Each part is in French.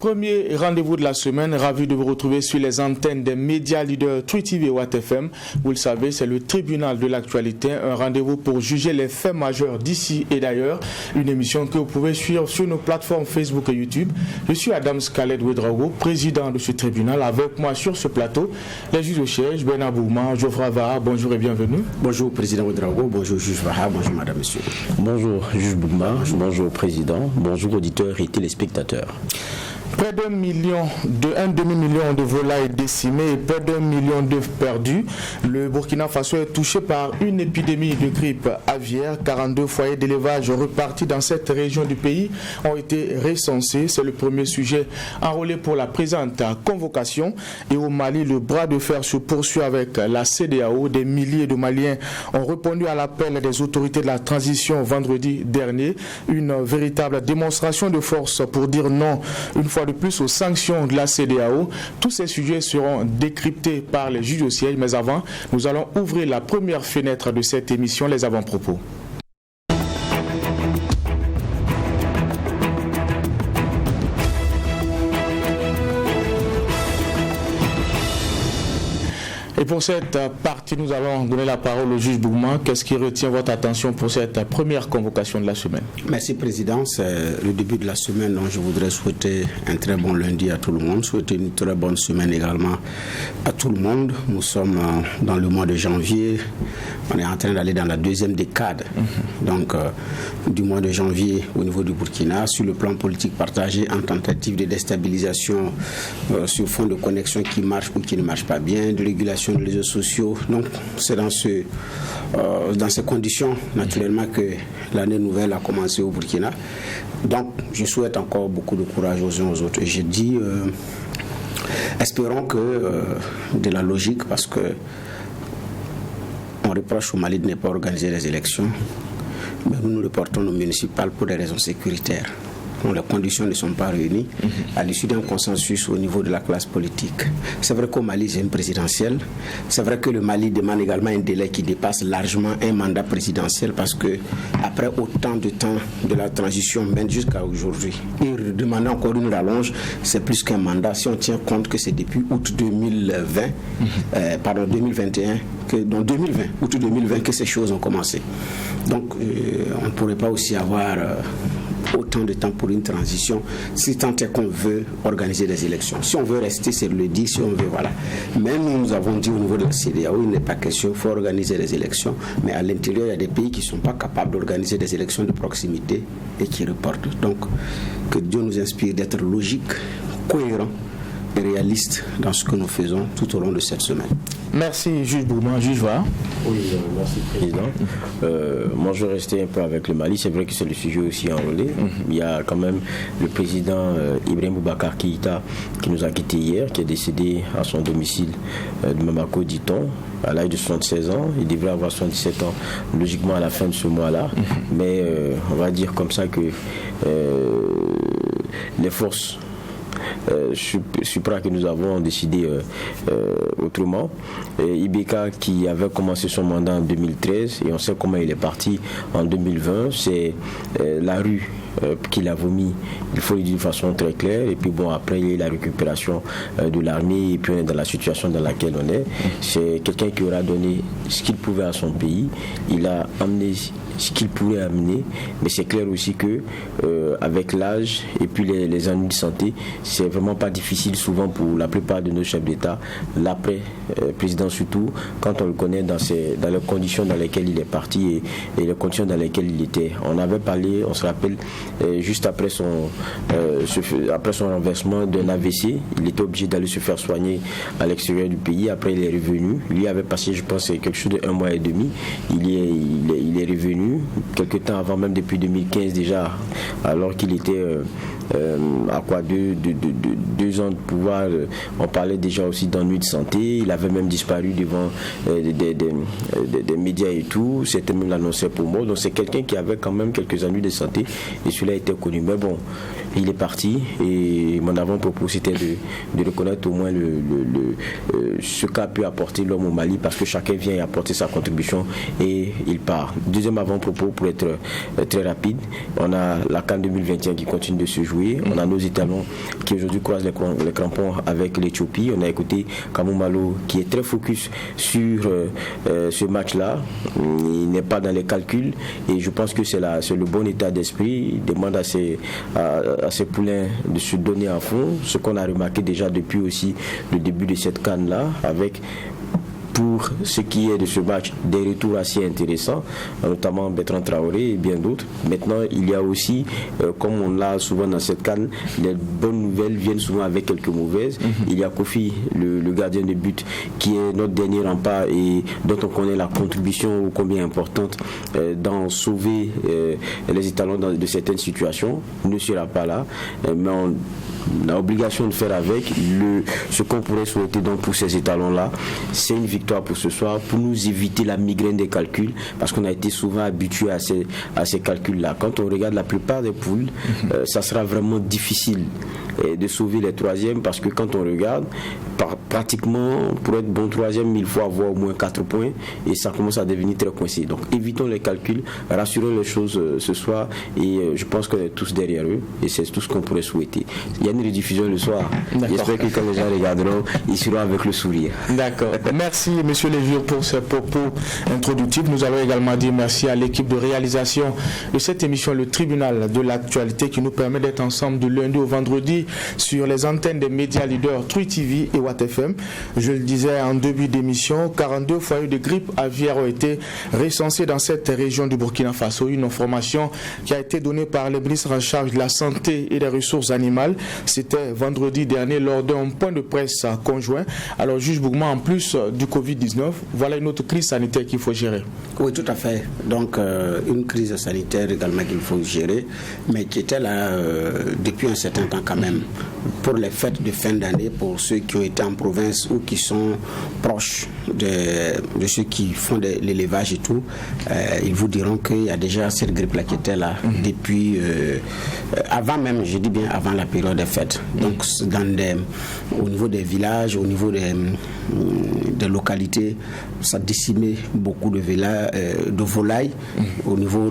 Premier rendez-vous de la semaine, ravi de vous retrouver sur les antennes des médias leaders True TV et Watt FM. Vous le savez, c'est le tribunal de l'actualité, un rendez-vous pour juger les faits majeurs d'ici et d'ailleurs. Une émission que vous pouvez suivre sur nos plateformes Facebook et YouTube. Je suis Adam Scarlett Ouedraogo, président de ce tribunal. Avec moi sur ce plateau, les juges au siège, Bernard Bourma, Geoffroy Vaha, bonjour et bienvenue. Bonjour président Ouedraogo, bonjour juge Vaha, bonjour madame, monsieur. Bonjour juge Bourma, bonjour président, bonjour auditeurs et téléspectateurs. Près d'un demi-million de volailles décimées et près d'1 million d'œufs perdus. Le Burkina Faso est touché par une épidémie de grippe aviaire. 42 foyers d'élevage repartis dans cette région du pays ont été recensés. C'est le premier sujet enrôlé pour la présente convocation. Et au Mali, le bras de fer se poursuit avec la CEDEAO. Des milliers de Maliens ont répondu à l'appel des autorités de la transition vendredi dernier. Une véritable démonstration de force pour dire non une fois de plus aux sanctions de la CEDEAO. Tous ces sujets seront décryptés par les juges au siège, mais avant, nous allons ouvrir la première fenêtre de cette émission, les avant-propos. Et pour cette partie, nous allons donner la parole au juge Bourma. Qu'est-ce qui retient votre attention pour cette première convocation de la semaine? Merci président, c'est le début de la semaine, donc je voudrais souhaiter un très bon lundi à tout le monde, souhaiter une très bonne semaine également à tout le monde. Nous sommes dans le mois de janvier, on est en train d'aller dans la deuxième décade donc du mois de janvier au niveau du Burkina, sur le plan politique partagé en tentative de déstabilisation sur fond de connexion qui marche ou qui ne marche pas bien, de régulation des réseaux sociaux. Donc c'est dans ces conditions naturellement que l'année nouvelle a commencé au Burkina. Donc je souhaite encore beaucoup de courage aux uns aux autres. Et je dis espérons que de la logique, parce que on reproche au Mali de ne pas organiser les élections, mais nous reportons nos municipales pour des raisons sécuritaires. Donc les conditions ne sont pas réunies à l'issue d'un consensus au niveau de la classe politique. C'est vrai qu'au Mali, c'est une présidentielle. C'est vrai que le Mali demande également un délai qui dépasse largement un mandat présidentiel, parce que après autant de temps de la transition, même jusqu'à aujourd'hui, et demander encore une rallonge, c'est plus qu'un mandat. Si on tient compte que c'est depuis août 2021, août 2020 que ces choses ont commencé. Donc on ne pourrait pas aussi avoir autant de temps pour une transition, si tant est qu'on veut organiser des élections. Si on veut rester, c'est le dit, si on veut, voilà. Mais nous avons dit au niveau de la CEDEAO, il n'est pas question, il faut organiser des élections, mais à l'intérieur, il y a des pays qui ne sont pas capables d'organiser des élections de proximité et qui reportent. Donc, que Dieu nous inspire d'être logique, cohérent et réaliste dans ce que nous faisons tout au long de cette semaine. Merci, juge Bourma. Juge Vaha. Oui, merci président. Moi je vais rester un peu avec le Mali. C'est vrai que c'est le sujet aussi enrôlé. Il y a quand même le président Ibrahim Boubacar Keïta qui nous a quittés hier, qui est décédé à son domicile de Bamako, dit-on, à l'âge de 76 ans. Il devrait avoir 77 ans logiquement à la fin de ce mois-là. Mais on va dire comme ça que les forces supra que nous avons décidé autrement. Ibeka, qui avait commencé son mandat en 2013, et on sait comment il est parti en 2020, c'est la rue qu'il a vomi, il faut le dire de façon très claire. Et puis bon, après il y a eu la récupération de l'armée, et puis on est dans la situation dans laquelle on est. C'est quelqu'un qui aura donné ce qu'il pouvait à son pays, il a amené ce qu'il pouvait amener, mais c'est clair aussi que avec l'âge et puis les ennuis de santé, c'est vraiment pas difficile souvent pour la plupart de nos chefs d'État, l'après président surtout, quand on le connaît dans les conditions dans lesquelles il est parti et les conditions dans lesquelles il était. On avait parlé, on se rappelle, juste après son renversement d'un AVC, il était obligé d'aller se faire soigner à l'extérieur du pays. Après il est revenu, lui avait passé, je pense, quelque chose de 1 mois et demi. Il est revenu quelques temps avant, même depuis 2015 déjà, alors qu'il était à quoi 2 ans de pouvoir. On parlait déjà aussi d'ennuis de santé. Il avait même disparu devant des médias et tout. C'était même l'annoncé pour moi. Donc c'est quelqu'un qui avait quand même quelques ennuis de santé, et celui-là était connu. Mais bon, il est parti, et mon avant-propos c'était de reconnaître au moins ce qu'a pu apporter l'homme au Mali, parce que chacun vient y apporter sa contribution et il part. Deuxième avant-propos, pour être très rapide, on a la CAN 2021 qui continue de se jouer. jouer. On a nos étalons qui aujourd'hui croisent les crampons avec l'Éthiopie. On a écouté Kamou Malo qui est très focus sur ce match-là. Il n'est pas dans les calculs et je pense que c'est le bon état d'esprit. Il demande à ses poulains de se donner à fond, ce qu'on a remarqué déjà depuis aussi le début de cette CAN-là, avec pour ce qui est de ce match, des retours assez intéressants, notamment Bertrand Traoré et bien d'autres. Maintenant, il y a aussi, comme on l'a souvent dans cette CAN, les bonnes nouvelles viennent souvent avec quelques mauvaises. Il y a Kofi, le gardien de but, qui est notre dernier rempart et dont on connaît la contribution combien importante dans sauver les étalons de certaines situations, ne sera pas là. Mais on a l'obligation de faire avec. Ce qu'on pourrait souhaiter donc pour ces étalons-là, c'est une victoire pour ce soir, pour nous éviter la migraine des calculs, parce qu'on a été souvent habitué à ces calculs-là. Quand on regarde la plupart des poules, ça sera vraiment difficile de sauver les troisièmes, parce que quand on regarde, pratiquement, pour être bon troisième, il faut avoir au moins 4 points, et ça commence à devenir très coincé. Donc évitons les calculs, rassurons les choses ce soir, et je pense qu'on est tous derrière eux, et c'est tout ce qu'on pourrait souhaiter. Il y a une rediffusion le soir. J'espère que quand les gens regarderont, ils seront avec le sourire. D'accord. Merci Monsieur Lévieux pour ce propos introductifs. Nous allons également dire merci à l'équipe de réalisation de cette émission, le tribunal de l'actualité, qui nous permet d'être ensemble du lundi au vendredi sur les antennes des médias leaders True TV et Watt FM. Je le disais en début d'émission, 42 foyers de grippe aviaire ont été recensés dans cette région du Burkina Faso. Une information qui a été donnée par le ministre en charge de la santé et des ressources animales. C'était vendredi dernier lors d'un point de presse conjoint. Alors, juge Bougma, en plus du Covid-19, voilà une autre crise sanitaire qu'il faut gérer. Oui, tout à fait. Donc, une crise sanitaire également qu'il faut gérer, mais qui était là depuis un certain temps quand même. Pour les fêtes de fin d'année, pour ceux qui ont été en province ou qui sont proches de ceux qui font de l'élevage et tout, ils vous diront qu'il y a déjà cette grippe-là qui était là depuis avant même, je dis bien avant la période des fêtes. Donc, au niveau des villages, au niveau des localités, ça décimait beaucoup de volailles au niveau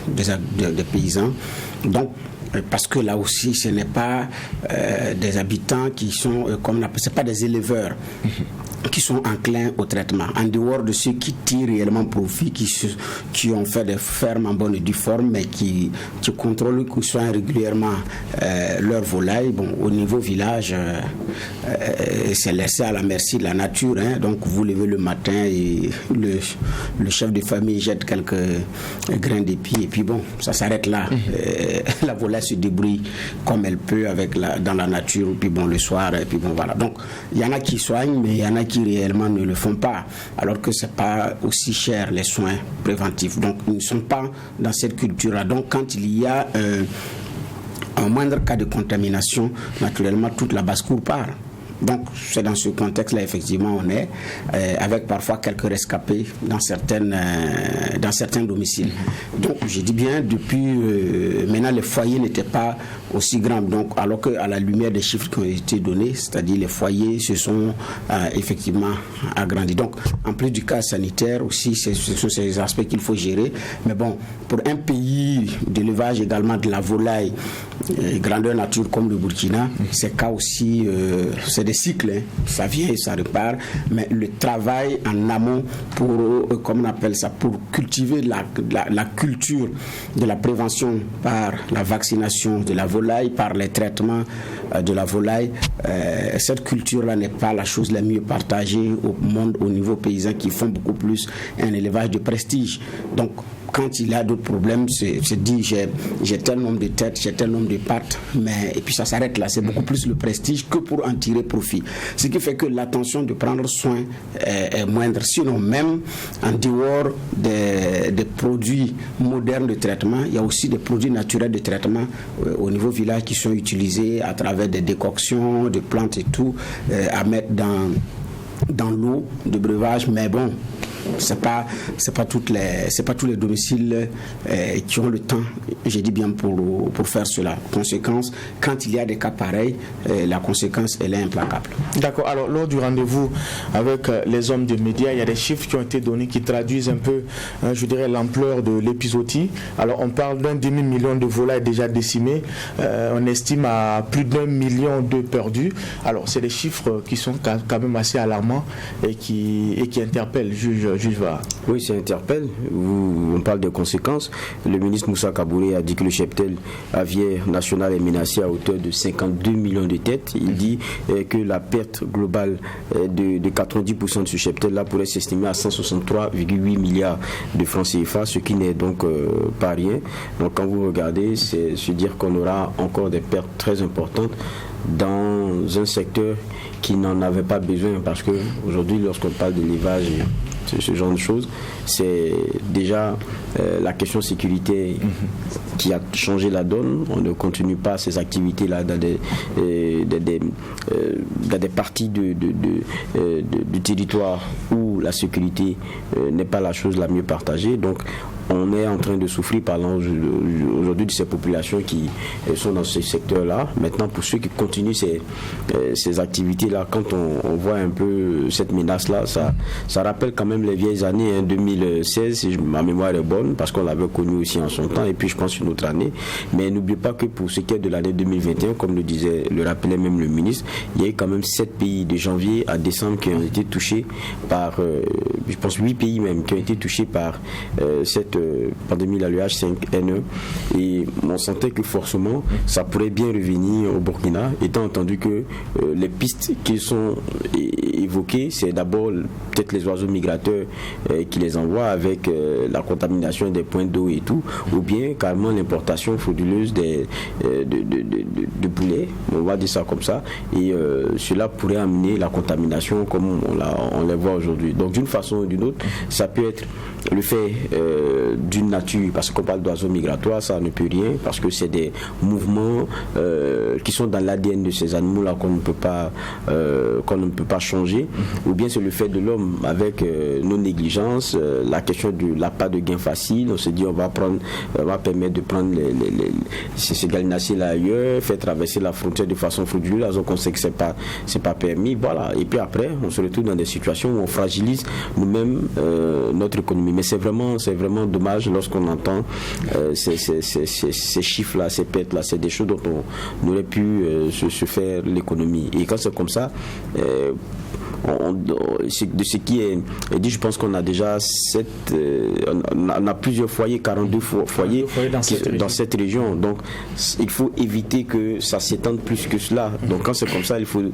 des paysans. Donc, parce que là aussi, ce n'est pas des habitants qui sont, comme on appelle, ce n'est pas des éleveurs qui sont enclins au traitement. En dehors de ceux qui tirent réellement profit, qui ont fait des fermes en bonne et due forme, mais qui contrôlent qu'ils soient régulièrement leurs volailles. Bon, au niveau village, c'est laissé à la merci de la nature. Hein. Donc, vous levez le matin et le chef de famille jette quelques grains d'épi et puis bon, ça s'arrête là. La volaille se débrouille comme elle peut dans la nature, puis bon, le soir, et puis bon, voilà. Donc, il y en a qui soignent, mais il y en a qui réellement ne le font pas, alors que c'est pas aussi cher les soins préventifs. Donc, ils ne sont pas dans cette culture-là. Donc, quand il y a un moindre cas de contamination, naturellement, toute la basse-cour part. Donc, c'est dans ce contexte-là, effectivement, on est, avec parfois quelques rescapés dans certains domiciles. Donc, je dis bien, depuis maintenant, les foyers n'étaient pas aussi grands. Donc, alors qu'à la lumière des chiffres qui ont été donnés, c'est-à-dire les foyers se sont effectivement agrandis. Donc, en plus du cas sanitaire aussi, ce sont ces aspects qu'il faut gérer. Mais bon, pour un pays d'élevage également de la volaille, grandeur nature comme le Burkina, ces cas aussi, c'est des cycles, hein. Ça vient et ça repart, mais le travail en amont pour, comme on appelle ça, pour cultiver la culture de la prévention par la vaccination de la volaille, par les traitements de la volaille, cette culture-là n'est pas la chose la mieux partagée au monde, au niveau paysan, qui font beaucoup plus un élevage de prestige. Donc, quand il y a d'autres problèmes, c'est dit j'ai tel nombre de têtes, j'ai tel nombre de pattes, et puis ça s'arrête là. C'est beaucoup plus le prestige que pour en tirer profit. Ce qui fait que l'attention de prendre soin est moindre. Sinon, même en dehors des produits modernes de traitement, il y a aussi des produits naturels de traitement au niveau village qui sont utilisés à travers des décoctions de plantes et tout, à mettre dans l'eau de breuvage. Mais bon, c'est pas tous les domiciles qui ont le temps, j'ai dit bien, pour faire cela. Conséquence, quand il y a des cas pareils, la conséquence, elle est implacable. D'accord. Alors, lors du rendez-vous avec les hommes des médias, il y a des chiffres qui ont été donnés qui traduisent un peu, je dirais, l'ampleur de l'épizootie. Alors, on parle d'1 demi-million de volailles déjà décimées. On estime à plus d'1 million d'œufs perdus. Alors, c'est des chiffres qui sont quand même assez alarmants et qui interpellent, juge Vara. Oui, ça interpelle. On parle des conséquences. Le ministre Moussa Kabouré a dit que le cheptel aviaire national est menacé à hauteur de 52 millions de têtes. Il dit que la perte globale de 90% de ce cheptel-là pourrait s'estimer à 163,8 milliards de francs CFA, ce qui n'est donc pas rien. Donc quand vous regardez, c'est se dire qu'on aura encore des pertes très importantes dans un secteur qui n'en avait pas besoin, parce que aujourd'hui, lorsqu'on parle d'élevage, ce genre de choses, c'est déjà la question sécurité qui a changé la donne. On ne continue pas ces activités-là dans des parties du territoire où la sécurité n'est pas la chose la mieux partagée. Donc on est en train de souffrir, parlant aujourd'hui de ces populations qui sont dans ce secteur-là. Maintenant, pour ceux qui continuent ces activités-là, quand on voit un peu cette menace-là, ça rappelle quand même les vieilles années, 2016, si ma mémoire est bonne, parce qu'on l'avait connu aussi en son temps, et puis je pense une autre année. Mais n'oubliez pas que pour ce qui est de l'année 2021, comme le rappelait même le ministre, il y a eu quand même 7 pays de janvier à décembre qui ont été touchés par, je pense 8 pays même, qui ont été touchés par cette pandémie, la H5N1, et on sentait que forcément ça pourrait bien revenir au Burkina, étant entendu que les pistes qui sont évoquées, c'est d'abord peut-être les oiseaux migrateurs qui les envoient avec la contamination des points d'eau et tout, ou bien carrément l'importation frauduleuse de poulets, on va dire ça comme ça, et cela pourrait amener la contamination comme on les voit aujourd'hui. Donc d'une façon ou d'une autre, ça peut être le fait d'une nature, parce qu'on parle d'oiseaux migratoires, ça ne peut rien, parce que c'est des mouvements qui sont dans l'ADN de ces animaux-là qu'on ne peut pas changer, ou bien c'est le fait de l'homme avec nos négligences, la question de l'appât de gain facile. On se dit on va permettre de prendre ces gallinacés-là ailleurs, faire traverser la frontière de façon frauduleuse, donc on sait que c'est pas permis, voilà. Et puis après, on se retrouve dans des situations où on fragilise nous-mêmes notre économie. Mais c'est vraiment dommage lorsqu'on entend ces chiffres-là, ces pertes-là, c'est des choses dont on aurait pu se faire l'économie. Et quand c'est comme ça, de ce qui est dit, je pense qu'on a déjà on a plusieurs foyers, 42 foyers dans cette région. Donc il faut éviter que ça s'étende plus que cela. Donc quand c'est comme ça, il faut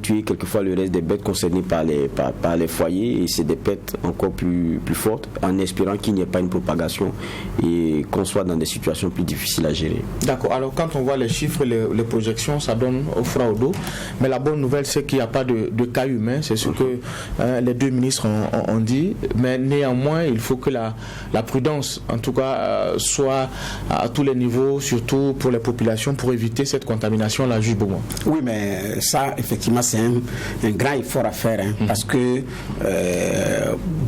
tuer quelquefois le reste des bêtes concernées par les foyers, et c'est des pertes encore plus fortes, en espérant qu'il n'y ait pas une propagation et qu'on soit dans des situations plus difficiles à gérer. D'accord. Alors quand on voit les chiffres, les projections, ça donne au froid au dos. Mais la bonne nouvelle, c'est qu'il n'y a pas de cas humain, c'est ce que les deux ministres ont dit, mais néanmoins il faut que la prudence en tout cas soit à tous les niveaux, surtout pour les populations, pour éviter cette contamination, la juge Beaumont. Oui, mais ça effectivement c'est un grand effort à faire, parce que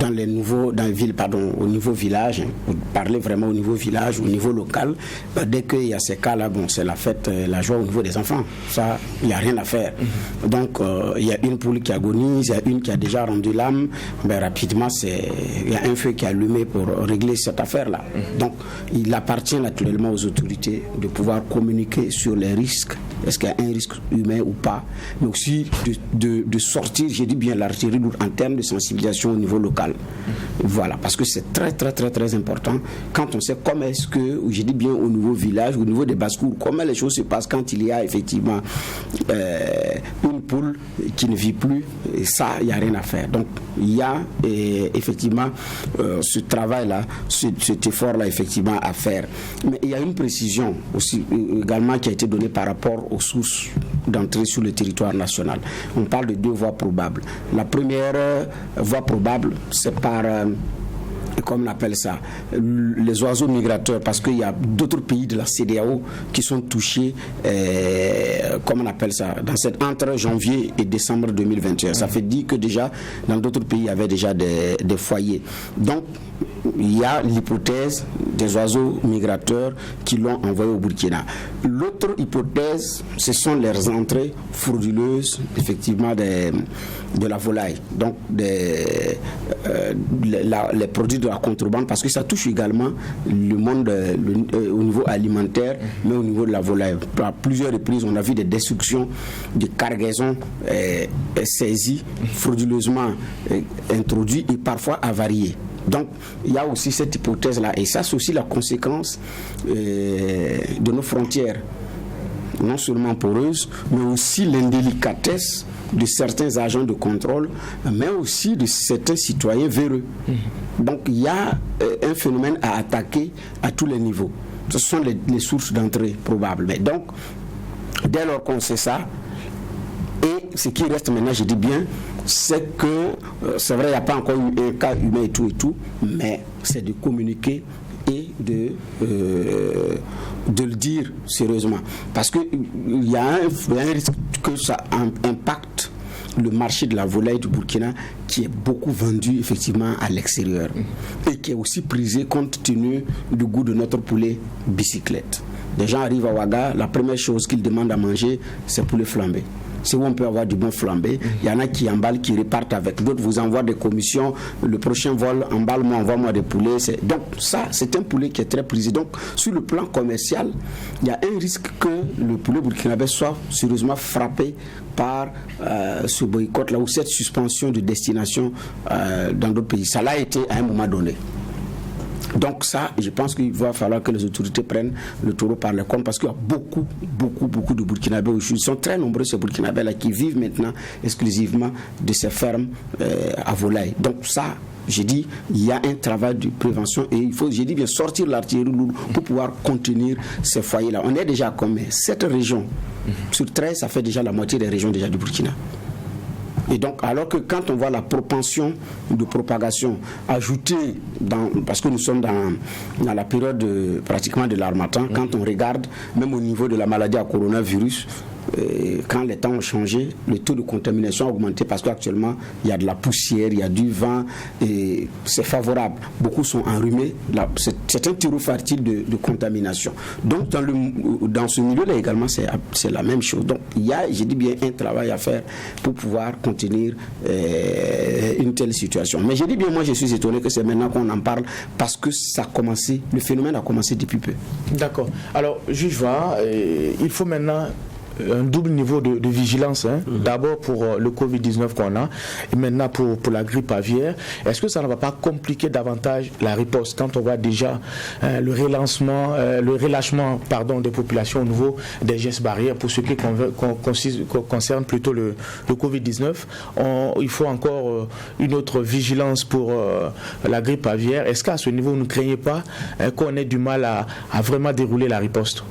au niveau village, vous parlez vraiment au niveau village, au niveau local, dès qu'il y a ces cas-là, c'est la fête, la joie au niveau des enfants, ça il n'y a rien à faire. Donc il y a une poule qui agonise, il y a une qui a déjà rendu l'âme, rapidement il y a un feu qui est allumé pour régler cette affaire-là. Donc il appartient naturellement aux autorités de pouvoir communiquer sur les risques, est-ce qu'il y a un risque humain ou pas, mais aussi de sortir, j'ai dit bien, l'artillerie lourde en termes de sensibilisation au niveau local. Voilà, parce que c'est très très très très important quand on sait comment est-ce que, j'ai dit bien au niveau village, au niveau des basses-cours, comment les choses se passent quand il y a effectivement une poule qui ne vit plus, et ça, il n'y a rien à faire. Donc, il y a effectivement ce travail-là, cet effort-là, effectivement, à faire. Mais il y a une précision aussi également qui a été donnée par rapport aux sources d'entrée sur le territoire national. On parle de 2 voies probables. La première voie probable, c'est par... comme on appelle ça, les oiseaux migrateurs, parce qu'il y a d'autres pays de la CEDEAO qui sont touchés comment on appelle ça, entre janvier et décembre 2021. Ça fait dire que déjà, dans d'autres pays, il y avait déjà des foyers. Donc, il y a l'hypothèse des oiseaux migrateurs qui l'ont envoyé au Burkina. L'autre hypothèse, ce sont leurs entrées frauduleuses, effectivement, de la volaille. Donc, les produits de la contrebande, parce que ça touche également le monde au niveau alimentaire, mais au niveau de la volaille. À plusieurs reprises, on a vu des destructions de cargaisons saisies, frauduleusement introduites et parfois avariées. Donc, il y a aussi cette hypothèse-là. Et ça, c'est aussi la conséquence de nos frontières, non seulement poreuses, mais aussi l'indélicatesse de certains agents de contrôle, mais aussi de certains citoyens véreux. Donc, il y a un phénomène à attaquer à tous les niveaux. Ce sont les sources d'entrée probables. Mais donc, dès lors qu'on sait ça, et ce qui reste maintenant, je dis bien, c'est que, c'est vrai, il n'y a pas encore eu un cas humain et tout, mais c'est de communiquer et de le dire sérieusement. Parce qu'il y a un risque que ça impacte le marché de la volaille du Burkina, qui est beaucoup vendu effectivement à l'extérieur et qui est aussi prisé compte tenu du goût de notre poulet bicyclette. Les gens arrivent à Ouaga, la première chose qu'ils demandent à manger, c'est poulet flambé. C'est où on peut avoir du bon flambé. Il y en a qui emballent, qui repartent avec. D'autres vous envoient des commissions. Le prochain vol, emballe-moi, envoie-moi des poulets. Donc ça, c'est un poulet qui est très prisé. Donc sur le plan commercial, il y a un risque que le poulet burkinabé soit sérieusement frappé par ce boycott-là ou cette suspension de destination dans d'autres pays. Ça l'a été à un moment donné. Donc ça, je pense qu'il va falloir que les autorités prennent le taureau par les cornes, parce qu'il y a beaucoup de Burkinabés aujourd'hui. Ils sont très nombreux, ces Burkinabés-là, qui vivent maintenant exclusivement de ces fermes à volaille. Donc ça, j'ai dit, il y a un travail de prévention et il faut, j'ai dit bien, sortir l'artillerie lourde pour pouvoir contenir ces foyers-là. On est déjà à combien? 7 régions. Sur 13, ça fait déjà la moitié des régions déjà du Burkina. Et donc, alors que quand on voit la propension de propagation ajoutée, parce que nous sommes dans la période pratiquement de l'harmattan, quand on regarde, même au niveau de la maladie à coronavirus, quand les temps ont changé, le taux de contamination a augmenté parce qu'actuellement, il y a de la poussière, il y a du vent, et c'est favorable. Beaucoup sont enrhumés. C'est un terreau fertile de contamination. Donc, dans ce milieu-là également, c'est la même chose. Donc, il y a, j'ai dit bien, un travail à faire pour pouvoir contenir une telle situation. Mais j'ai dit bien, moi, je suis étonné que c'est maintenant qu'on en parle parce que ça a commencé, le phénomène a commencé depuis peu. D'accord. Alors, juge Va, il faut maintenant un double niveau de vigilance, d'abord pour le Covid-19 qu'on a et maintenant pour la grippe aviaire. Est-ce que ça ne va pas compliquer davantage la riposte quand on voit déjà le relâchement des populations au niveau des gestes barrières pour ce qui concerne plutôt le Covid-19? Il faut encore une autre vigilance pour la grippe aviaire. Est-ce qu'à ce niveau, vous ne craignez pas qu'on ait du mal à vraiment dérouler la riposte?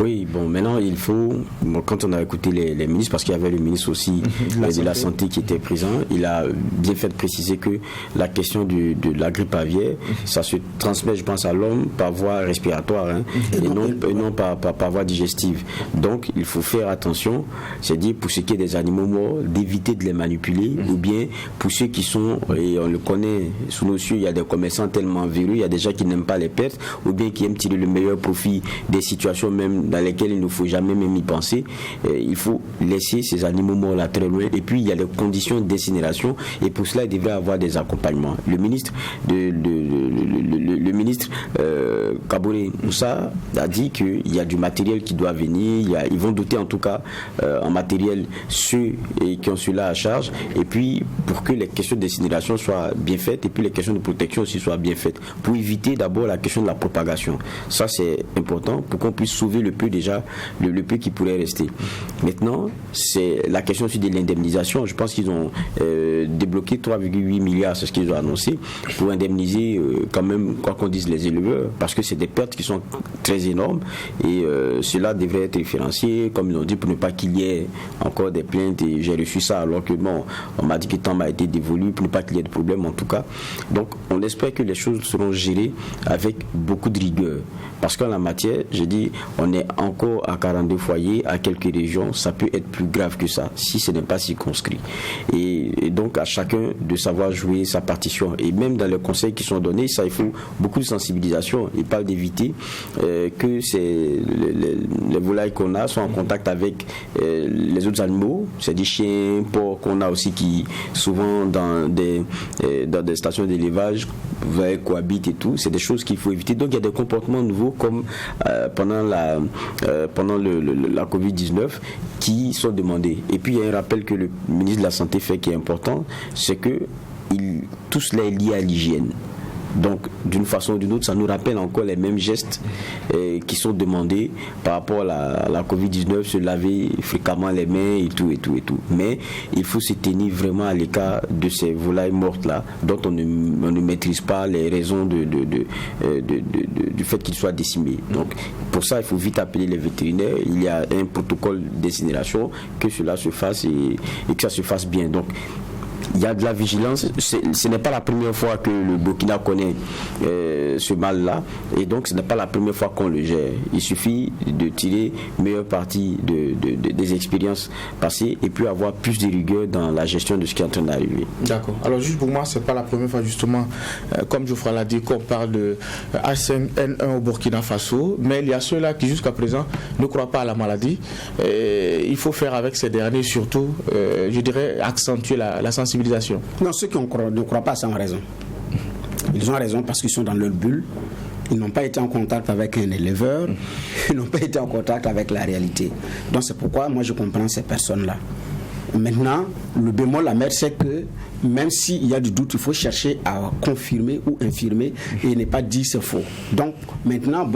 Oui, bon, maintenant il faut, quand on a écouté les ministres, parce qu'il y avait le ministre aussi de la Santé qui était présent, il a bien fait de préciser que la question de la grippe aviaire, ça se transmet, je pense, à l'homme par voie respiratoire, et non par voie digestive. Donc il faut faire attention, c'est-à-dire pour ce qui est des animaux morts, d'éviter de les manipuler, ou bien pour ceux qui sont, et on le connaît sous nos cieux, il y a des commerçants tellement véreux, il y a des gens qui n'aiment pas les pertes, ou bien qui aiment tirer le meilleur profit des situations même dans lesquelles il ne faut jamais même y penser. Il faut laisser ces animaux morts là très loin. Et puis il y a les conditions d'incinération, et pour cela il devrait avoir des accompagnements. Le ministre Kaboré Moussa a dit qu'il y a du matériel qui doit venir. Ils vont doter en tout cas en matériel ceux qui ont cela à charge, et puis pour que les questions d'incinération soient bien faites, et puis les questions de protection aussi soient bien faites, pour éviter d'abord la question de la propagation. Ça c'est important pour qu'on puisse sauver le peu déjà, le peu qui pourrait rester. Maintenant, c'est la question aussi de l'indemnisation. Je pense qu'ils ont débloqué 3,8 milliards, c'est ce qu'ils ont annoncé, pour indemniser quand même, quoi qu'on dise, les éleveurs, parce que c'est des pertes qui sont très énormes, et cela devrait être différencié, comme ils ont dit, pour ne pas qu'il y ait encore des plaintes, et j'ai reçu ça alors que bon, on m'a dit que le temps m'a été dévolu, pour ne pas qu'il y ait de problème en tout cas. Donc on espère que les choses seront gérées avec beaucoup de rigueur, parce qu'en la matière, je dis, on est encore à 42 foyers, à quelques régions, ça peut être plus grave que ça, si ce n'est pas circonscrit. Et donc, à chacun de savoir jouer sa partition. Et même dans les conseils qui sont donnés, ça, il faut beaucoup de sensibilisation. Il parle d'éviter que les volailles qu'on a soient en contact avec les autres animaux, c'est des chiens, porcs qu'on a aussi qui, souvent, dans des stations d'élevage, cohabitent et tout. C'est des choses qu'il faut éviter. Donc, il y a des comportements nouveaux comme pendant la COVID-19 qui sont demandés. Et puis, il y a un rappel que le ministre de la Santé fait qui est important, c'est que tout cela est lié à l'hygiène. Donc, d'une façon ou d'une autre, ça nous rappelle encore les mêmes gestes qui sont demandés par rapport à la COVID-19, se laver fréquemment les mains et tout. Mais il faut se tenir vraiment à l'écart de ces volailles mortes-là, dont on ne maîtrise pas les raisons du fait qu'ils soient décimés. Donc, pour ça, il faut vite appeler les vétérinaires. Il y a un protocole d'incinération, que cela se fasse et que ça se fasse bien. Donc, il y a de la vigilance. Ce n'est pas la première fois que le Burkina connaît ce mal-là, et donc ce n'est pas la première fois qu'on le gère. Il suffit de tirer meilleure partie des expériences passées et puis avoir plus de rigueur dans la gestion de ce qui est en train d'arriver. D'accord. Alors juste pour moi, c'est pas la première fois justement, comme Geoffroy l'a dit, qu'on parle de H5N1 au Burkina Faso, mais il y a ceux-là qui jusqu'à présent ne croient pas à la maladie. Il faut faire avec ces derniers, surtout, je dirais, accentuer la sensibilisation. Non, ceux qui ne croient pas, ça ont raison. Ils ont raison parce qu'ils sont dans leur bulle. Ils n'ont pas été en contact avec un éleveur. Ils n'ont pas été en contact avec la réalité. Donc c'est pourquoi moi je comprends ces personnes-là. Maintenant, le bémol à mettre, c'est que même s'il y a du doute, il faut chercher à confirmer ou infirmer et ne pas dire c'est faux. Donc maintenant,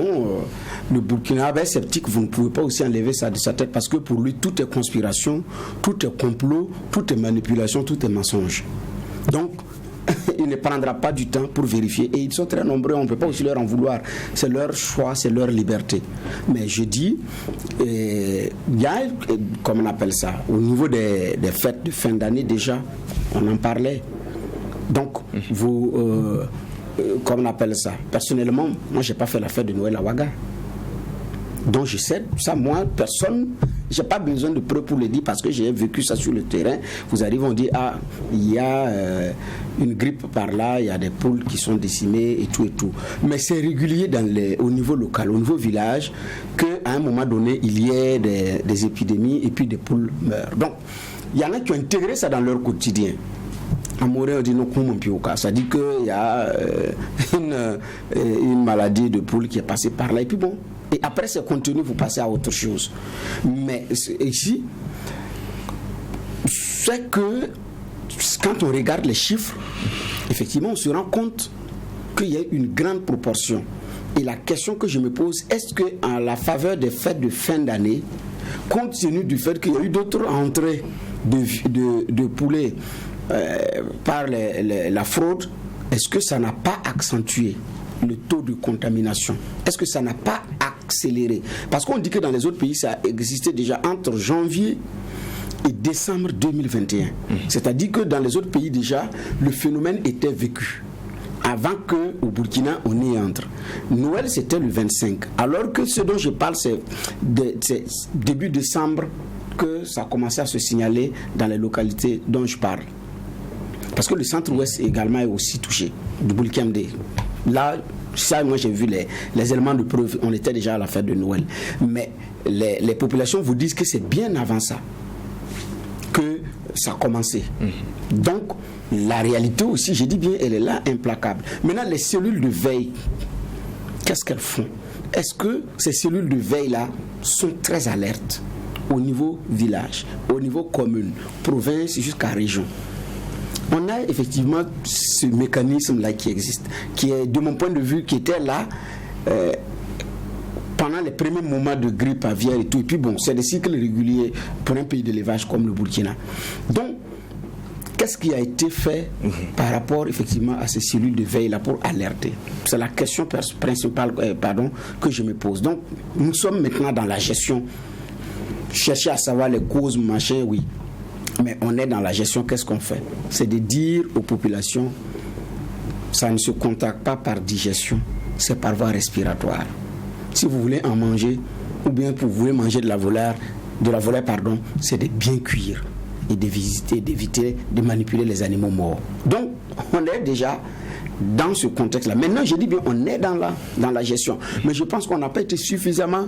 le Burkinabé sceptique, vous ne pouvez pas aussi enlever ça de sa tête parce que pour lui, tout est conspiration, tout est complot, tout est manipulation, tout est mensonge. Donc, il ne prendra pas du temps pour vérifier et ils sont très nombreux, on ne peut pas aussi leur en vouloir, c'est leur choix, c'est leur liberté. Mais je dis, il y a, comme on appelle ça, au niveau des fêtes de fin d'année déjà, on en parlait. Donc, comme on appelle ça, personnellement, moi je n'ai pas fait la fête de Noël à Ouaga. Donc je sais, ça moi, personne, j'ai pas besoin de preuves pour le dire parce que j'ai vécu ça sur le terrain. Vous arrivez, on dit, il y a une grippe par là, il y a des poules qui sont décimées et tout. Mais c'est régulier au niveau local, au niveau village, qu'à un moment donné, il y ait des épidémies et puis des poules meurent. Donc, il y en a qui ont intégré ça dans leur quotidien. Ça dit qu'il y a une maladie de poule qui est passée par là et puis bon. Et après c'est continu, vous passez à autre chose. Mais ici, c'est que quand on regarde les chiffres, effectivement, on se rend compte qu'il y a une grande proportion. Et la question que je me pose, est-ce qu'à la faveur des fêtes de fin d'année, compte tenu du fait qu'il y a eu d'autres entrées de poulets par la fraude, est-ce que ça n'a pas accentué le taux de contamination? Est-ce que ça n'a pas accéléré? Parce qu'on dit que dans les autres pays, ça existait déjà entre janvier et décembre 2021. C'est-à-dire que dans les autres pays, déjà, le phénomène était vécu. Avant qu'au Burkina, on y entre. Noël, c'était le 25. Alors que ce dont je parle, c'est début décembre que ça a commencé à se signaler dans les localités dont je parle. Parce que le centre-ouest également est aussi touché, du Bulkiamdé. Là, ça, moi j'ai vu les éléments de preuve, on était déjà à la fête de Noël. Mais les populations vous disent que c'est bien avant ça que ça a commencé. Donc, la réalité aussi, je dis bien, elle est là, implacable. Maintenant, les cellules de veille, qu'est-ce qu'elles font? Est-ce que ces cellules de veille-là sont très alertes au niveau village, au niveau commune, province jusqu'à région? On a effectivement ce mécanisme-là qui existe, qui est, de mon point de vue, qui était là pendant les premiers moments de grippe aviaire et tout. Et puis bon, c'est des cycles réguliers pour un pays d'élevage comme le Burkina. Donc, qu'est-ce qui a été fait par rapport effectivement à ces cellules de veille-là pour alerter? C'est la question principale que je me pose. Donc, nous sommes maintenant dans la gestion. Chercher à savoir les causes, machin, oui. Mais on est dans la gestion, qu'est-ce qu'on fait? C'est de dire aux populations, ça ne se contacte pas par digestion, c'est par voie respiratoire. Si vous voulez en manger, ou bien vous voulez manger de la volaille, c'est de bien cuire et d'éviter de manipuler les animaux morts. Donc, on est déjà dans ce contexte-là. Maintenant, je dis bien, on est dans la gestion. Mais je pense qu'on n'a pas été suffisamment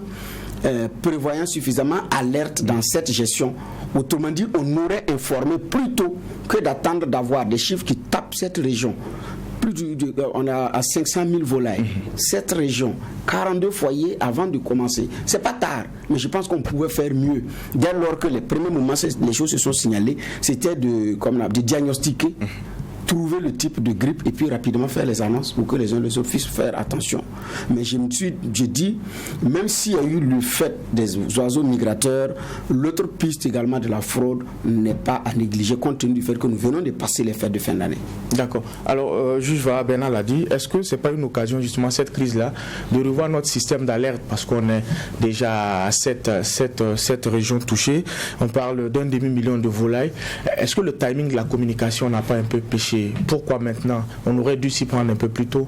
prévoyant, suffisamment alerte dans cette gestion. Autrement dit, on aurait informé plutôt que d'attendre d'avoir des chiffres qui tapent cette région. On a à 500 000 volailles. Cette région, 42 foyers avant de commencer. C'est pas tard, mais je pense qu'on pouvait faire mieux. Dès lors que les premiers moments, les choses se sont signalées, c'était de diagnostiquer, trouver le type de grippe et puis rapidement faire les annonces pour que les uns les autres puissent faire attention. Mais je dis, même s'il y a eu le fait des oiseaux migrateurs, l'autre piste également de la fraude n'est pas à négliger compte tenu du fait que nous venons de passer les fêtes de fin d'année. D'accord. Alors, juge Vaha Bernard l'a dit, est-ce que ce n'est pas une occasion justement, cette crise-là, de revoir notre système d'alerte parce qu'on est déjà à cette région touchée. On parle d'un demi-million de volailles. Est-ce que le timing de la communication n'a pas un peu péché? Pourquoi maintenant? On aurait dû s'y prendre un peu plus tôt.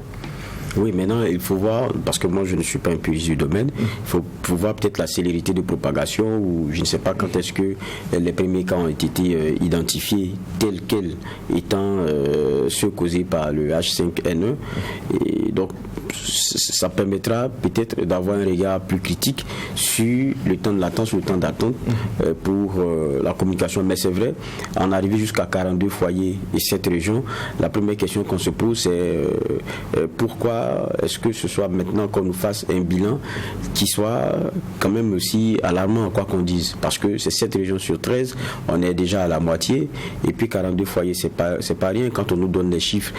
Oui, maintenant, il faut voir, parce que moi, je ne suis pas un puriste du domaine, il faut voir peut-être la célérité de propagation, ou je ne sais pas quand est-ce que les premiers cas ont été identifiés tels quels étant ceux causés par le H5N1. Et donc, ça permettra peut-être d'avoir un regard plus critique sur le temps de latence, le temps d'attente pour la communication. Mais c'est vrai, en arriver jusqu'à 42 foyers et 7 régions, la première question qu'on se pose, c'est pourquoi est-ce que ce soit maintenant qu'on nous fasse un bilan qui soit quand même aussi alarmant, quoi qu'on dise, parce que c'est 7 régions sur 13, on est déjà à la moitié, et puis 42 foyers, c'est pas rien quand on nous donne des chiffres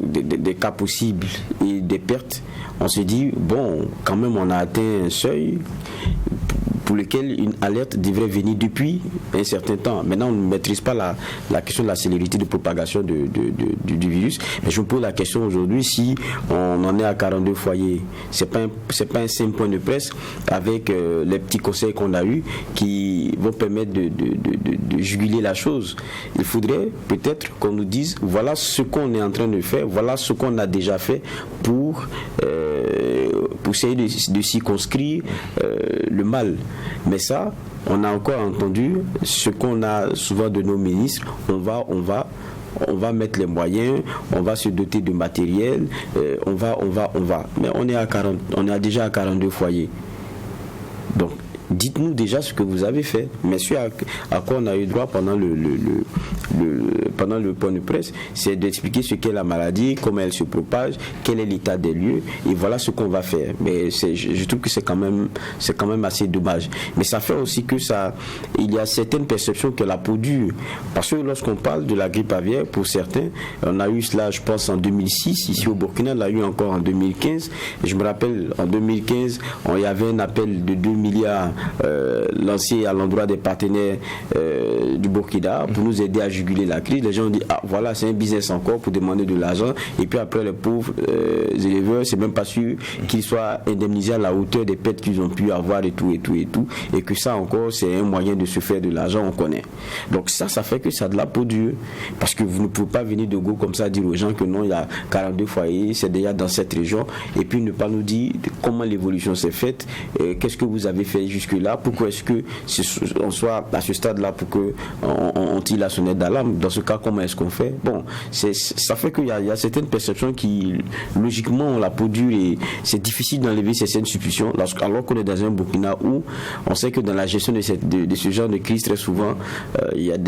des cas possibles et des pertes. On se dit, bon, quand même on a atteint un seuil pour lequel une alerte devrait venir depuis un certain temps. Maintenant, on ne maîtrise pas la question de la célérité de propagation du virus. Mais je me pose la question aujourd'hui, si on en est à 42 foyers, c'est pas un simple point de presse avec les petits conseils qu'on a eus qui vont permettre de juguler la chose. Il faudrait peut-être qu'on nous dise, voilà ce qu'on est en train de faire, voilà ce qu'on a déjà fait pour essayer de circonscrire le mal. Mais ça, on a encore entendu ce qu'on a souvent de nos ministres. On va mettre les moyens, on va se doter de matériel, on va. Mais on est déjà à 42 foyers. Donc, dites-nous déjà ce que vous avez fait. Mais ce à quoi on a eu droit pendant le point de presse, c'est d'expliquer ce qu'est la maladie, comment elle se propage, quel est l'état des lieux, et voilà ce qu'on va faire. Mais je trouve que c'est quand même assez dommage. Mais ça fait aussi que il y a certaines perceptions que la peau dure. Parce que lorsqu'on parle de la grippe aviaire, pour certains, on a eu cela, je pense, en 2006, ici au Burkina, on l'a eu encore en 2015. Et je me rappelle, en 2015, il y avait un appel de 2 milliards lancé à l'endroit des partenaires du Burkina pour nous aider à juguler la crise. Les gens ont dit, ah voilà, c'est un business encore pour demander de l'argent, et puis après les pauvres éleveurs, c'est même pas sûr qu'ils soient indemnisés à la hauteur des pertes qu'ils ont pu avoir et tout, et que ça encore c'est un moyen de se faire de l'argent, on connaît. Donc ça fait que ça a de la peau dure, parce que vous ne pouvez pas venir de go comme ça dire aux gens que non, il y a 42 foyers, c'est déjà dans cette région, et puis ne pas nous dire comment l'évolution s'est faite, qu'est-ce que vous avez fait jusque-là, pourquoi est-ce que on soit à ce stade-là pour qu'on tire la sonnette d'alarme. Dans ce cas, comment est-ce qu'on fait? Bon, ça fait qu'il y a certaines perceptions qui, logiquement, ont la peau dure, et c'est difficile d'enlever certaines suspicions, alors qu'on est dans un Burkina où on sait que dans la gestion de ce genre de crise, très souvent, il y a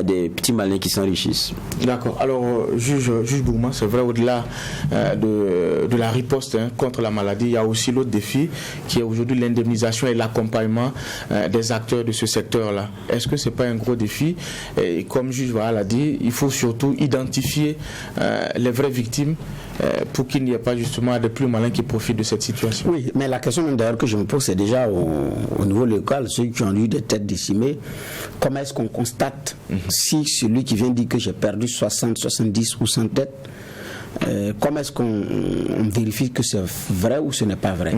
des petits malins qui s'enrichissent. D'accord. Alors, juge Bourma, c'est vrai, au-delà de la riposte contre la maladie, il y a aussi l'autre défi qui est aujourd'hui l'indemnisation et l'accompagnement des acteurs de ce secteur-là. Est-ce que ce n'est pas un gros défi? Et comme juge Vaha l'a dit, il faut surtout identifier les vraies victimes pour qu'il n'y ait pas justement des plus malins qui profitent de cette situation. Oui, mais la question d'ailleurs que je me pose, c'est déjà au niveau local, ceux qui ont eu des têtes décimées, comment est-ce qu'on constate si celui qui vient dire que j'ai perdu 60, 70 ou 100 têtes, comment est-ce qu'on vérifie que c'est vrai ou ce n'est pas vrai?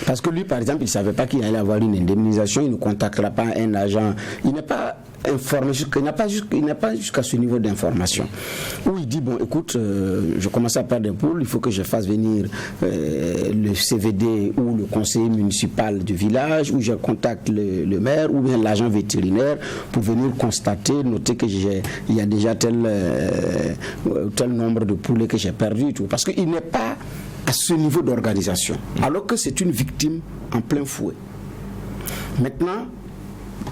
Parce que lui, par exemple, il ne savait pas qu'il allait avoir une indemnisation, il ne contactera pas un agent, il n'est pas informé, il n'a pas jusqu'à ce niveau d'information. Où il dit, bon, écoute, je commence à perdre des poules, il faut que je fasse venir le CVD ou le conseiller municipal du village, ou je contacte le maire ou bien l'agent vétérinaire pour venir constater, noter que il y a déjà tel nombre de poules que j'ai perdu, tout. Parce qu'il n'est pas à ce niveau d'organisation, alors que c'est une victime en plein fouet. Maintenant,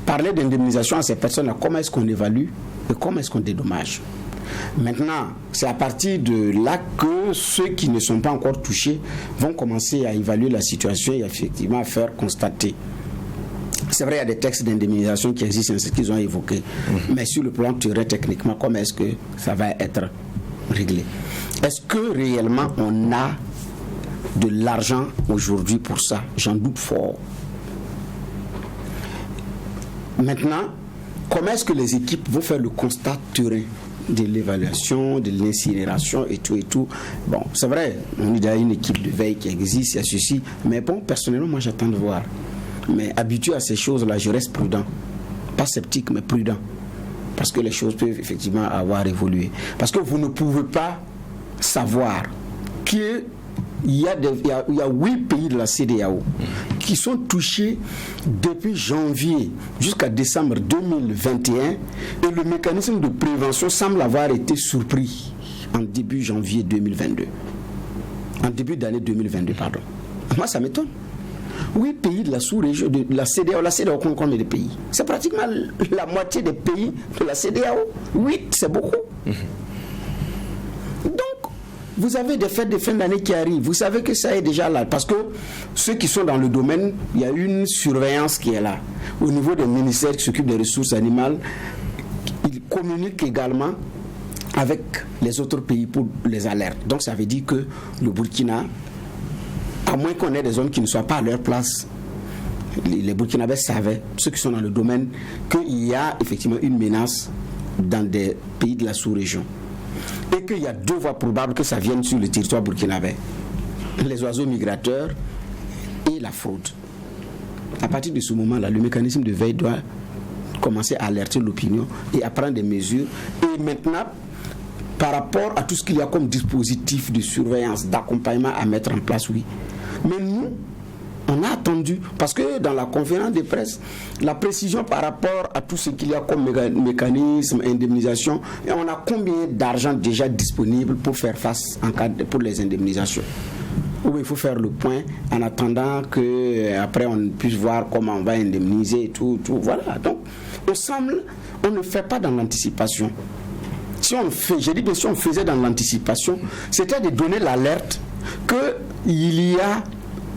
parler d'indemnisation à ces personnes-là, comment est-ce qu'on évalue et comment est-ce qu'on dédommage? Maintenant, c'est à partir de là que ceux qui ne sont pas encore touchés vont commencer à évaluer la situation et effectivement à faire constater. C'est vrai, il y a des textes d'indemnisation qui existent, c'est ce qu'ils ont évoqué. Mais sur le plan théorique, techniquement, comment est-ce que ça va être réglé? Est-ce que réellement on a de l'argent aujourd'hui pour ça? J'en doute fort. Maintenant, comment est-ce que les équipes vont faire le constat terrain de l'évaluation, de l'incinération et tout? Bon, c'est vrai, on a une équipe de veille qui existe, il y a ceci, mais bon, personnellement, moi j'attends de voir. Mais habitué à ces choses-là, je reste prudent. Pas sceptique, mais prudent. Parce que les choses peuvent effectivement avoir évolué. Parce que vous ne pouvez pas savoir qu'il y a 8 pays de la CEDEAO qui sont touchés depuis janvier jusqu'à décembre 2021 et le mécanisme de prévention semble avoir été surpris en début janvier 2022. En début d'année 2022, pardon. Moi, ça m'étonne. 8 pays de la sous-région, de la CEDEAO. La CEDEAO compte combien de pays? C'est pratiquement la moitié des pays de la CEDEAO. 8, c'est beaucoup. Donc, vous avez des fêtes de fin d'année qui arrivent. Vous savez que ça est déjà là. Parce que ceux qui sont dans le domaine, il y a une surveillance qui est là. Au niveau des ministères qui s'occupent des ressources animales, ils communiquent également avec les autres pays pour les alertes. Donc, ça veut dire que le Burkina, à moins qu'on ait des hommes qui ne soient pas à leur place, les Burkinabés savaient, ceux qui sont dans le domaine, qu'il y a effectivement une menace dans des pays de la sous-région. Et qu'il y a 2 voies probables que ça vienne sur le territoire burkinabé. Les oiseaux migrateurs et la fraude. À partir de ce moment-là, le mécanisme de veille doit commencer à alerter l'opinion et à prendre des mesures. Et maintenant, par rapport à tout ce qu'il y a comme dispositif de surveillance, d'accompagnement à mettre en place, oui. Mais nous, on a attendu, parce que dans la conférence de presse, la précision par rapport à tout ce qu'il y a comme mécanisme, indemnisation, et on a combien d'argent déjà disponible pour faire face pour les indemnisations? Oui, il faut faire le point en attendant qu'après on puisse voir comment on va indemniser et tout. Voilà. Donc, on ne fait pas dans l'anticipation. Si on faisait dans l'anticipation, c'était de donner l'alerte qu'il y a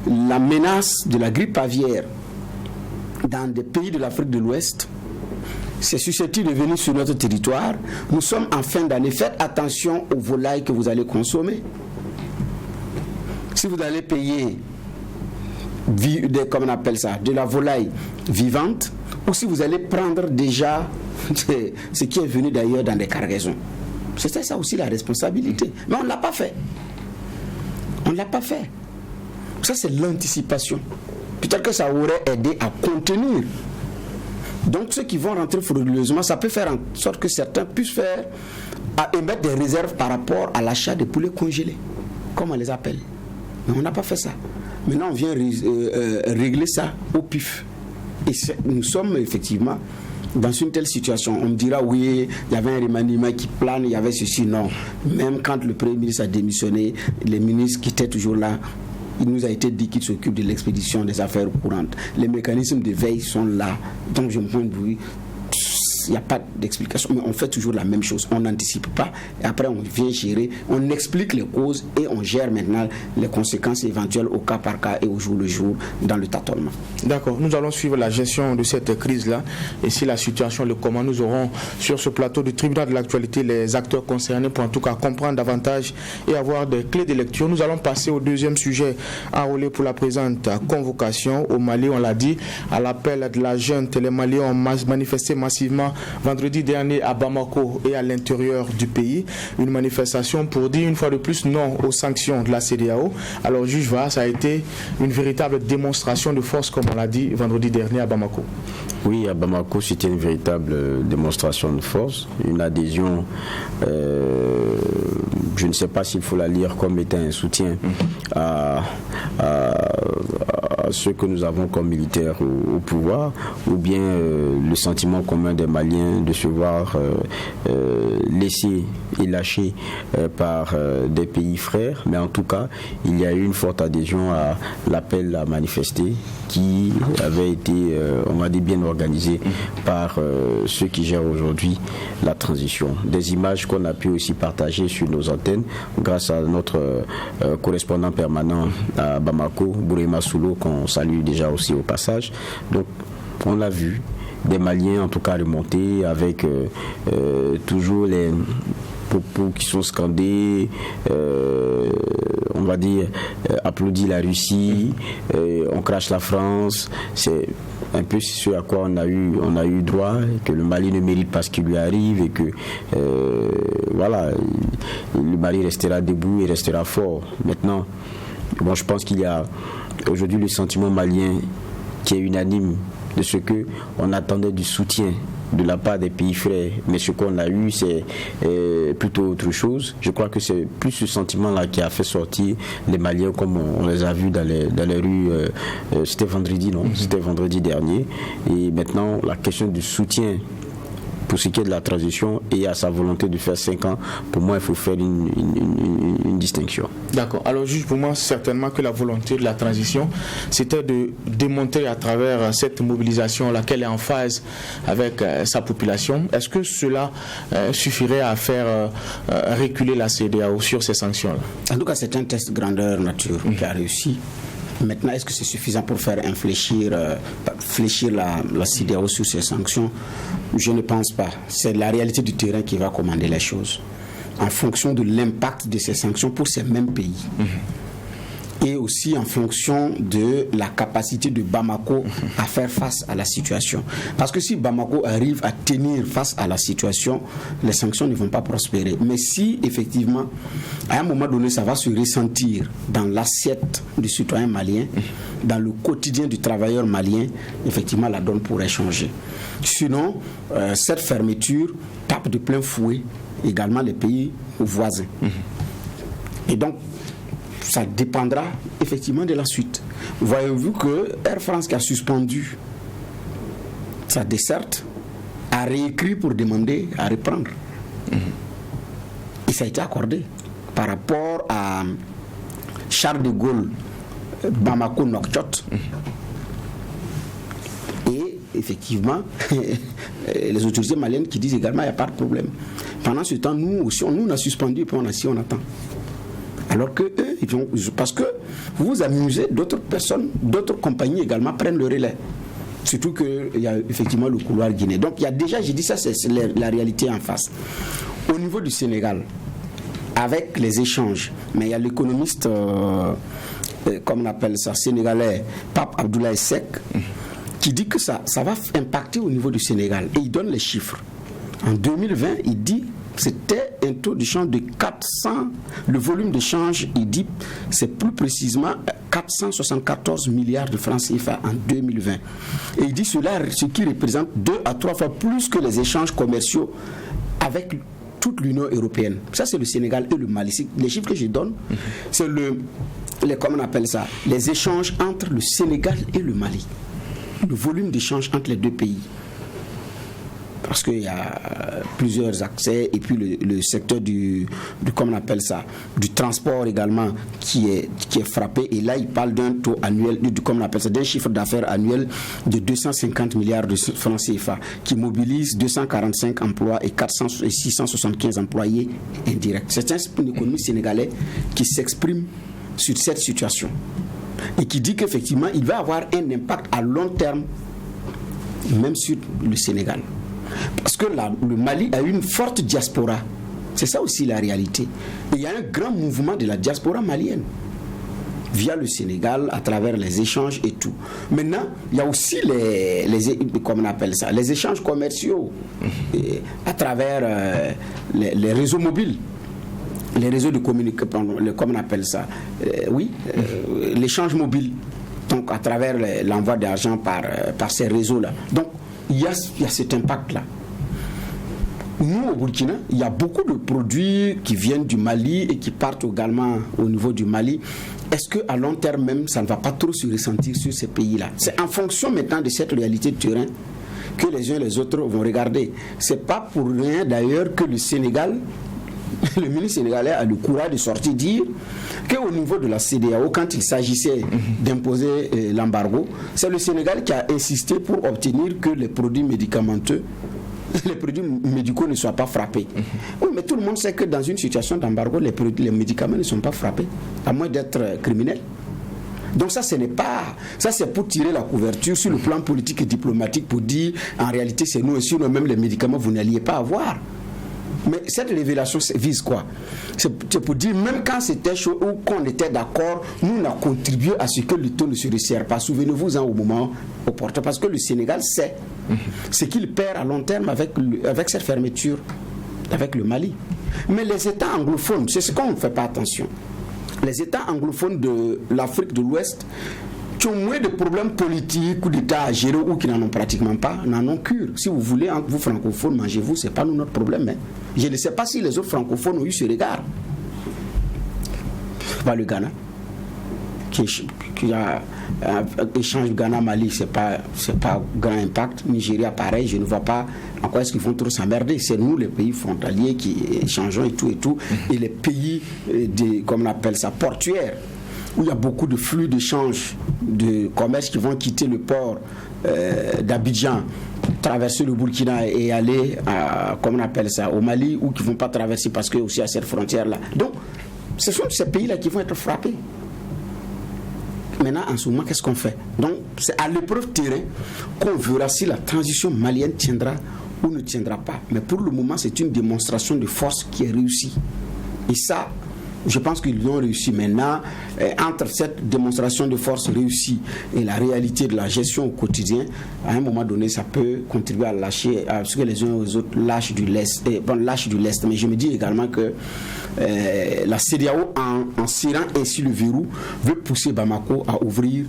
la menace de la grippe aviaire dans des pays de l'Afrique de l'Ouest. C'est susceptible de venir sur notre territoire. Nous sommes en fin d'année. Faites attention aux volailles que vous allez consommer. Si vous allez payer, comment on appelle ça, de la volaille vivante, ou si vous allez prendre déjà ce qui est venu d'ailleurs dans des cargaisons. C'était ça aussi la responsabilité. Mais on ne l'a pas fait. On ne l'a pas fait. Ça, c'est l'anticipation. Peut-être que ça aurait aidé à contenir. Donc, ceux qui vont rentrer frauduleusement, ça peut faire en sorte que certains puissent émettre des réserves par rapport à l'achat des poulets congelés, comme on les appelle. Mais on n'a pas fait ça. Maintenant, on vient régler ça au pif. Et nous sommes effectivement dans une telle situation. On me dira, oui, il y avait un remaniement qui plane, il y avait ceci. Non. Même quand le Premier ministre a démissionné, les ministres qui étaient toujours là, il nous a été dit qu'ils s'occupent de l'expédition des affaires courantes. Les mécanismes de veille sont là. Donc, je me pointe, oui, il n'y a pas d'explication, mais on fait toujours la même chose. On n'anticipe pas, et après on vient gérer, on explique les causes et on gère maintenant les conséquences éventuelles au cas par cas et au jour le jour dans le tâtonnement. D'accord, nous allons suivre la gestion de cette crise-là, et si la situation le commande, nous aurons sur ce plateau du tribunal de l'actualité les acteurs concernés pour en tout cas comprendre davantage et avoir des clés de lecture. Nous allons passer au deuxième sujet enrôlé pour la présente convocation au Mali. On l'a dit, à l'appel de la junte, les Maliens ont manifesté massivement vendredi dernier à Bamako et à l'intérieur du pays. Une manifestation pour dire une fois de plus non aux sanctions de la CEDEAO. Alors, juge VA, ça a été une véritable démonstration de force, comme on l'a dit vendredi dernier à Bamako. Oui, à Bamako, c'était une véritable démonstration de force, une adhésion, je ne sais pas s'il faut la lire comme étant un soutien à ceux que nous avons comme militaires au pouvoir, ou bien le sentiment commun des Maliens de se voir laissés et lâchés par des pays frères. Mais en tout cas, il y a eu une forte adhésion à l'appel à manifester qui avait été, on va dire, bien organisé par ceux qui gèrent aujourd'hui la transition. Des images qu'on a pu aussi partager sur nos antennes grâce à notre correspondant permanent à Bamako, Bourema Soulo, qu'on salue déjà aussi au passage. Donc, on l'a vu, des Maliens en tout cas remontés avec toujours les propos qui sont scandés, on va dire applaudit la Russie, on crache la France. C'est un peu ce à quoi on a eu droit, que le Mali ne mérite pas ce qui lui arrive et que voilà, le Mali restera debout et restera fort. Maintenant, bon, je pense qu'il y a aujourd'hui le sentiment malien qui est unanime de ce qu'on attendait du soutien de la part des pays frères, mais ce qu'on a eu, c'est plutôt autre chose. Je crois que c'est plus ce sentiment-là qui a fait sortir les Maliens comme on les a vus dans les rues. C'était vendredi, non? C'était vendredi dernier. Et maintenant, la question du soutien pour ce qui est de la transition et à sa volonté de faire 5 ans, pour moi, il faut faire une distinction. D'accord. Alors, juste pour moi, certainement que la volonté de la transition, c'était de démontrer à travers cette mobilisation laquelle est en phase avec sa population. Est-ce que cela suffirait à faire reculer la CEDEAO sur ces sanctions-là? En tout cas, c'est un test grandeur nature qui a réussi. Maintenant, est-ce que c'est suffisant pour faire fléchir la CEDEAO sur ces sanctions? Je ne pense pas. C'est la réalité du terrain qui va commander les choses. En fonction de l'impact de ces sanctions pour ces mêmes pays. Et aussi en fonction de la capacité de Bamako à faire face à la situation. Parce que si Bamako arrive à tenir face à la situation, les sanctions ne vont pas prospérer. Mais si effectivement, à un moment donné, ça va se ressentir dans l'assiette du citoyen malien, dans le quotidien du travailleur malien, effectivement, la donne pourrait changer. Sinon, cette fermeture tape de plein fouet également les pays voisins. Et donc, ça dépendra effectivement de la suite. Voyez-vous que Air France, qui a suspendu sa desserte, a réécrit pour demander à reprendre. Et ça a été accordé par rapport à Charles de Gaulle, Bamako Nouakchott. Et effectivement, les autorités maliennes qui disent également qu'il n'y a pas de problème. Pendant ce temps, nous aussi, nous on a suspendu et puis on attend. Alors que eux, parce que vous vous amusez, d'autres personnes, d'autres compagnies également prennent le relais. Surtout qu'il y a effectivement le couloir guinéen. Donc il y a déjà, j'ai dit ça, c'est la réalité en face. Au niveau du Sénégal, avec les échanges, mais il y a l'économiste, comme on appelle ça, sénégalais, Pape Abdoulaye Seck, qui dit que ça va impacter au niveau du Sénégal. Et il donne les chiffres. En 2020, il dit c'était un taux de change de 400, le volume de change, il dit, c'est plus précisément 474 milliards de francs CFA en 2020. Et il dit cela, ce qui représente 2 à 3 fois plus que les échanges commerciaux avec toute l'Union européenne. Ça, c'est le Sénégal et le Mali. Les chiffres que je donne, c'est comment on appelle ça, les échanges entre le Sénégal et le Mali. Le volume d'échanges entre les deux pays. Parce qu'il y a plusieurs accès et puis le secteur comment on appelle ça, du transport également qui est frappé. Et là, il parle d'un taux annuel, comment on appelle ça, d'un chiffre d'affaires annuel de 250 milliards de francs CFA qui mobilise 245 emplois et 675 employés indirects. C'est un économie sénégalais qui s'exprime sur cette situation et qui dit qu'effectivement, il va avoir un impact à long terme, même sur le Sénégal. Parce que le Mali a une forte diaspora. C'est ça aussi la réalité. Et il y a un grand mouvement de la diaspora malienne via le Sénégal, à travers les échanges et tout. Maintenant, il y a aussi comment on appelle ça, les échanges commerciaux à travers les réseaux mobiles. Les réseaux de communication, comment on appelle ça, l'échange mobile. Donc à travers l'envoi d'argent par ces réseaux-là. Donc il y a cet impact-là. Nous, au Burkina, il y a beaucoup de produits qui viennent du Mali et qui partent également au niveau du Mali. Est-ce qu'à long terme même, ça ne va pas trop se ressentir sur ces pays-là? C'est en fonction maintenant de cette réalité de terrain que les uns et les autres vont regarder. Ce n'est pas pour rien d'ailleurs que le Sénégal, le ministre sénégalais a le courage de sortir dire qu'au niveau de la CEDEAO, quand il s'agissait d'imposer l'embargo, c'est le Sénégal qui a insisté pour obtenir que les produits médicamenteux, les produits médicaux ne soient pas frappés. Oui, mais tout le monde sait que dans une situation d'embargo, les médicaments ne sont pas frappés, à moins d'être criminels. Donc ça, ce n'est pas... Ça, c'est pour tirer la couverture sur le plan politique et diplomatique pour dire, en réalité, c'est nous et sur nous-mêmes les médicaments, vous n'alliez pas avoir. Mais cette révélation vise quoi? C'est pour dire, même quand c'était chaud ou qu'on était d'accord, nous, on a contribué à ce que le taux ne se resserre pas. Souvenez-vous-en au moment opportun, parce que le Sénégal sait ce qu'il perd à long terme avec cette fermeture, avec le Mali. Mais les États anglophones, c'est ce qu'on ne fait pas attention. Les États anglophones de l'Afrique de l'Ouest, qui ont moins de problèmes politiques ou d'État à gérer ou qui n'en ont pratiquement pas, n'en ont cure. Si vous voulez, entre vous francophones, mangez-vous, ce n'est pas nous notre problème. Hein. Je ne sais pas si les autres francophones ont eu ce regard. Pas le Ghana, qui a échange Ghana-Mali, c'est pas grand impact. Nigeria, pareil, je ne vois pas en quoi est-ce qu'ils vont trop s'emmerder. C'est nous, les pays frontaliers, qui échangeons et tout. Et les pays, comme on appelle ça, portuaires, où il y a beaucoup de flux d'échange de commerce qui vont quitter le port d'Abidjan, traverser le Burkina et aller comme on appelle ça, au Mali, ou qui ne vont pas traverser parce qu'il y a aussi à cette frontière-là. Donc, ce sont ces pays-là qui vont être frappés. Maintenant, en ce moment, qu'est-ce qu'on fait? Donc, c'est à l'épreuve terrain qu'on verra si la transition malienne tiendra ou ne tiendra pas. Mais pour le moment, c'est une démonstration de force qui est réussie. Et ça, je pense qu'ils l'ont réussi. Maintenant, entre cette démonstration de force réussie et la réalité de la gestion au quotidien, à un moment donné, ça peut contribuer à lâcher, à ce que les uns aux autres lâchent du lest. Mais je me dis également que la CEDEAO, en serrant ainsi le verrou, veut pousser Bamako à ouvrir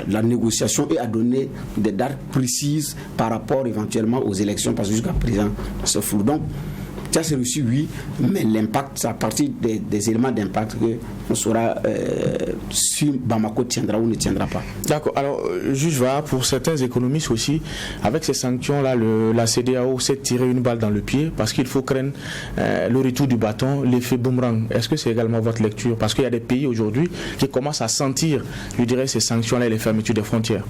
la négociation et à donner des dates précises par rapport éventuellement aux élections, parce que jusqu'à présent, c'est flou. Donc, ça c'est réussi, oui, mais l'impact, c'est à partir des éléments d'impact qu'on saura si Bamako tiendra ou ne tiendra pas. D'accord. Alors, juge Va, pour certains économistes aussi, avec ces sanctions-là, la CEDEAO s'est tiré une balle dans le pied parce qu'il faut craindre le retour du bâton, l'effet boomerang. Est-ce que c'est également votre lecture? Parce qu'il y a des pays aujourd'hui qui commencent à sentir, je dirais, ces sanctions-là et les fermetures des frontières.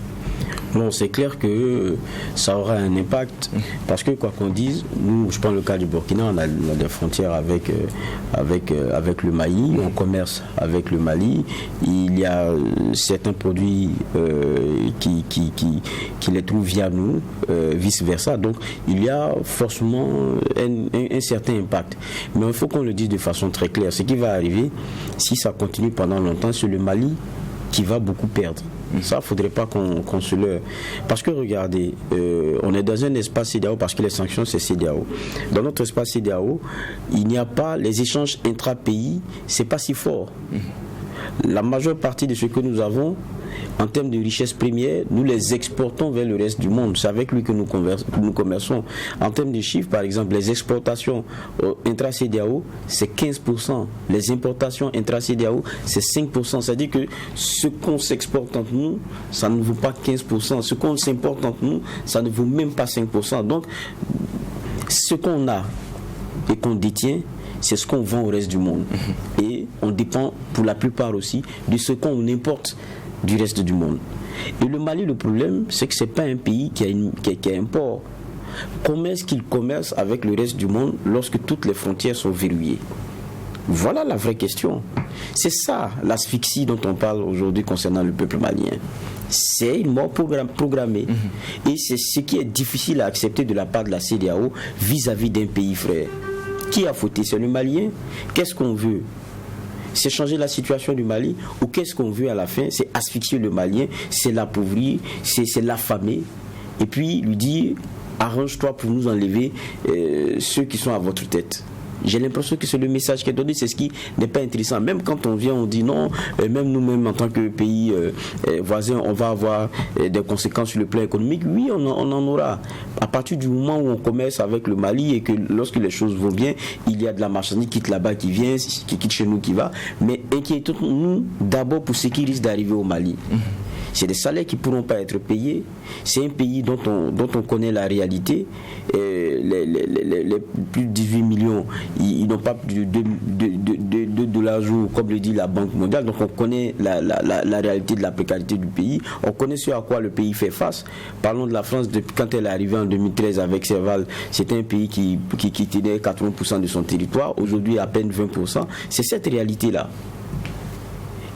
Bon, c'est clair que ça aura un impact parce que quoi qu'on dise, nous, je prends le cas du Burkina, on a des frontières avec le Mali, on commerce avec le Mali, il y a certains produits qui les trouvent via nous, vice versa, donc il y a forcément un certain impact. Mais il faut qu'on le dise de façon très claire, ce qui va arriver, si ça continue pendant longtemps, c'est le Mali qui va beaucoup perdre. Ça, il ne faudrait pas qu'on se leurre. Parce que regardez, on est dans un espace CEDEAO parce que les sanctions, c'est CEDEAO. Dans notre espace CEDEAO, il n'y a pas les échanges intra-pays, c'est pas si fort. La majeure partie de ce que nous avons, en termes de richesses premières, nous les exportons vers le reste du monde. C'est avec lui que nous commerçons. En termes de chiffres, par exemple, les exportations intra-CEDEAO, c'est 15%. Les importations intra-CEDEAO, c'est 5%. C'est-à-dire que ce qu'on s'exporte entre nous, ça ne vaut pas 15%. Ce qu'on s'importe entre nous, ça ne vaut même pas 5%. Donc, ce qu'on a et qu'on détient, c'est ce qu'on vend au reste du monde. Et on dépend pour la plupart aussi de ce qu'on importe du reste du monde. Et le Mali, le problème, c'est que ce n'est pas un pays qui a un port. Comment est-ce qu'il commerce avec le reste du monde lorsque toutes les frontières sont verrouillées? Voilà la vraie question. C'est ça l'asphyxie dont on parle aujourd'hui concernant le peuple malien. C'est une mort programmée. Et c'est ce qui est difficile à accepter de la part de la CEDEAO vis-à-vis d'un pays frère. Qui a fauté? C'est le Malien. Qu'est-ce qu'on veut? C'est changer la situation du Mali, ou qu'est-ce qu'on veut à la fin? C'est asphyxier le Malien, c'est l'appauvrir, c'est l'affamer, et puis lui dire arrange-toi pour nous enlever ceux qui sont à votre tête. J'ai l'impression que c'est le message qui est donné, c'est ce qui n'est pas intéressant. Même quand on vient, on dit non, même nous-mêmes en tant que pays voisin, on va avoir des conséquences sur le plan économique. Oui, on en aura. À partir du moment où on commerce avec le Mali et que lorsque les choses vont bien, il y a de la marchandise qui quitte là-bas, qui vient, qui quitte chez nous, qui va. Mais inquiétons-nous d'abord pour ce qui risque d'arriver au Mali. C'est des salaires qui ne pourront pas être payés. C'est un pays dont on connaît la réalité. Les plus de 18 millions, ils n'ont pas plus de $2 jour, comme le dit la Banque mondiale. Donc on connaît la réalité de la précarité du pays. On connaît ce à quoi le pays fait face. Parlons de la France, depuis quand elle est arrivée en 2013 avec Serval, c'était un pays qui tenait 80% de son territoire. Aujourd'hui, à peine 20%. C'est cette réalité-là.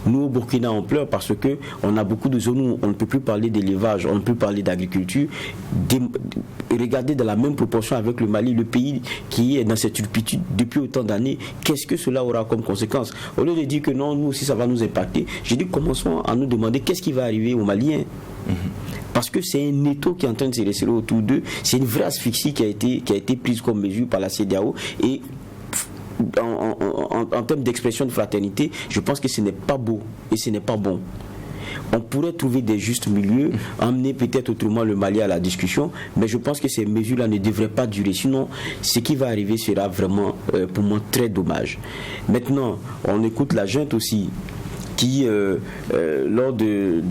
Nous, au Burkina, on pleure parce qu'on a beaucoup de zones où on ne peut plus parler d'élevage, on ne peut parler d'agriculture. Regardez dans la même proportion avec le Mali, le pays qui est dans cette turpitude depuis autant d'années, qu'est-ce que cela aura comme conséquence? Au lieu de dire que non, nous aussi ça va nous impacter, j'ai dit commençons à nous demander qu'est-ce qui va arriver aux Maliens. Parce que c'est un étau qui est en train de se resserrer autour d'eux, c'est une vraie asphyxie qui a été prise comme mesure par la CEDEAO et en termes d'expression de fraternité, je pense que ce n'est pas beau et ce n'est pas bon. On pourrait trouver des justes milieux, amener peut-être autrement le Mali à la discussion, mais je pense que ces mesures-là ne devraient pas durer. Sinon, ce qui va arriver sera vraiment, pour moi, très dommage. Maintenant, on écoute la junte aussi, qui, lors de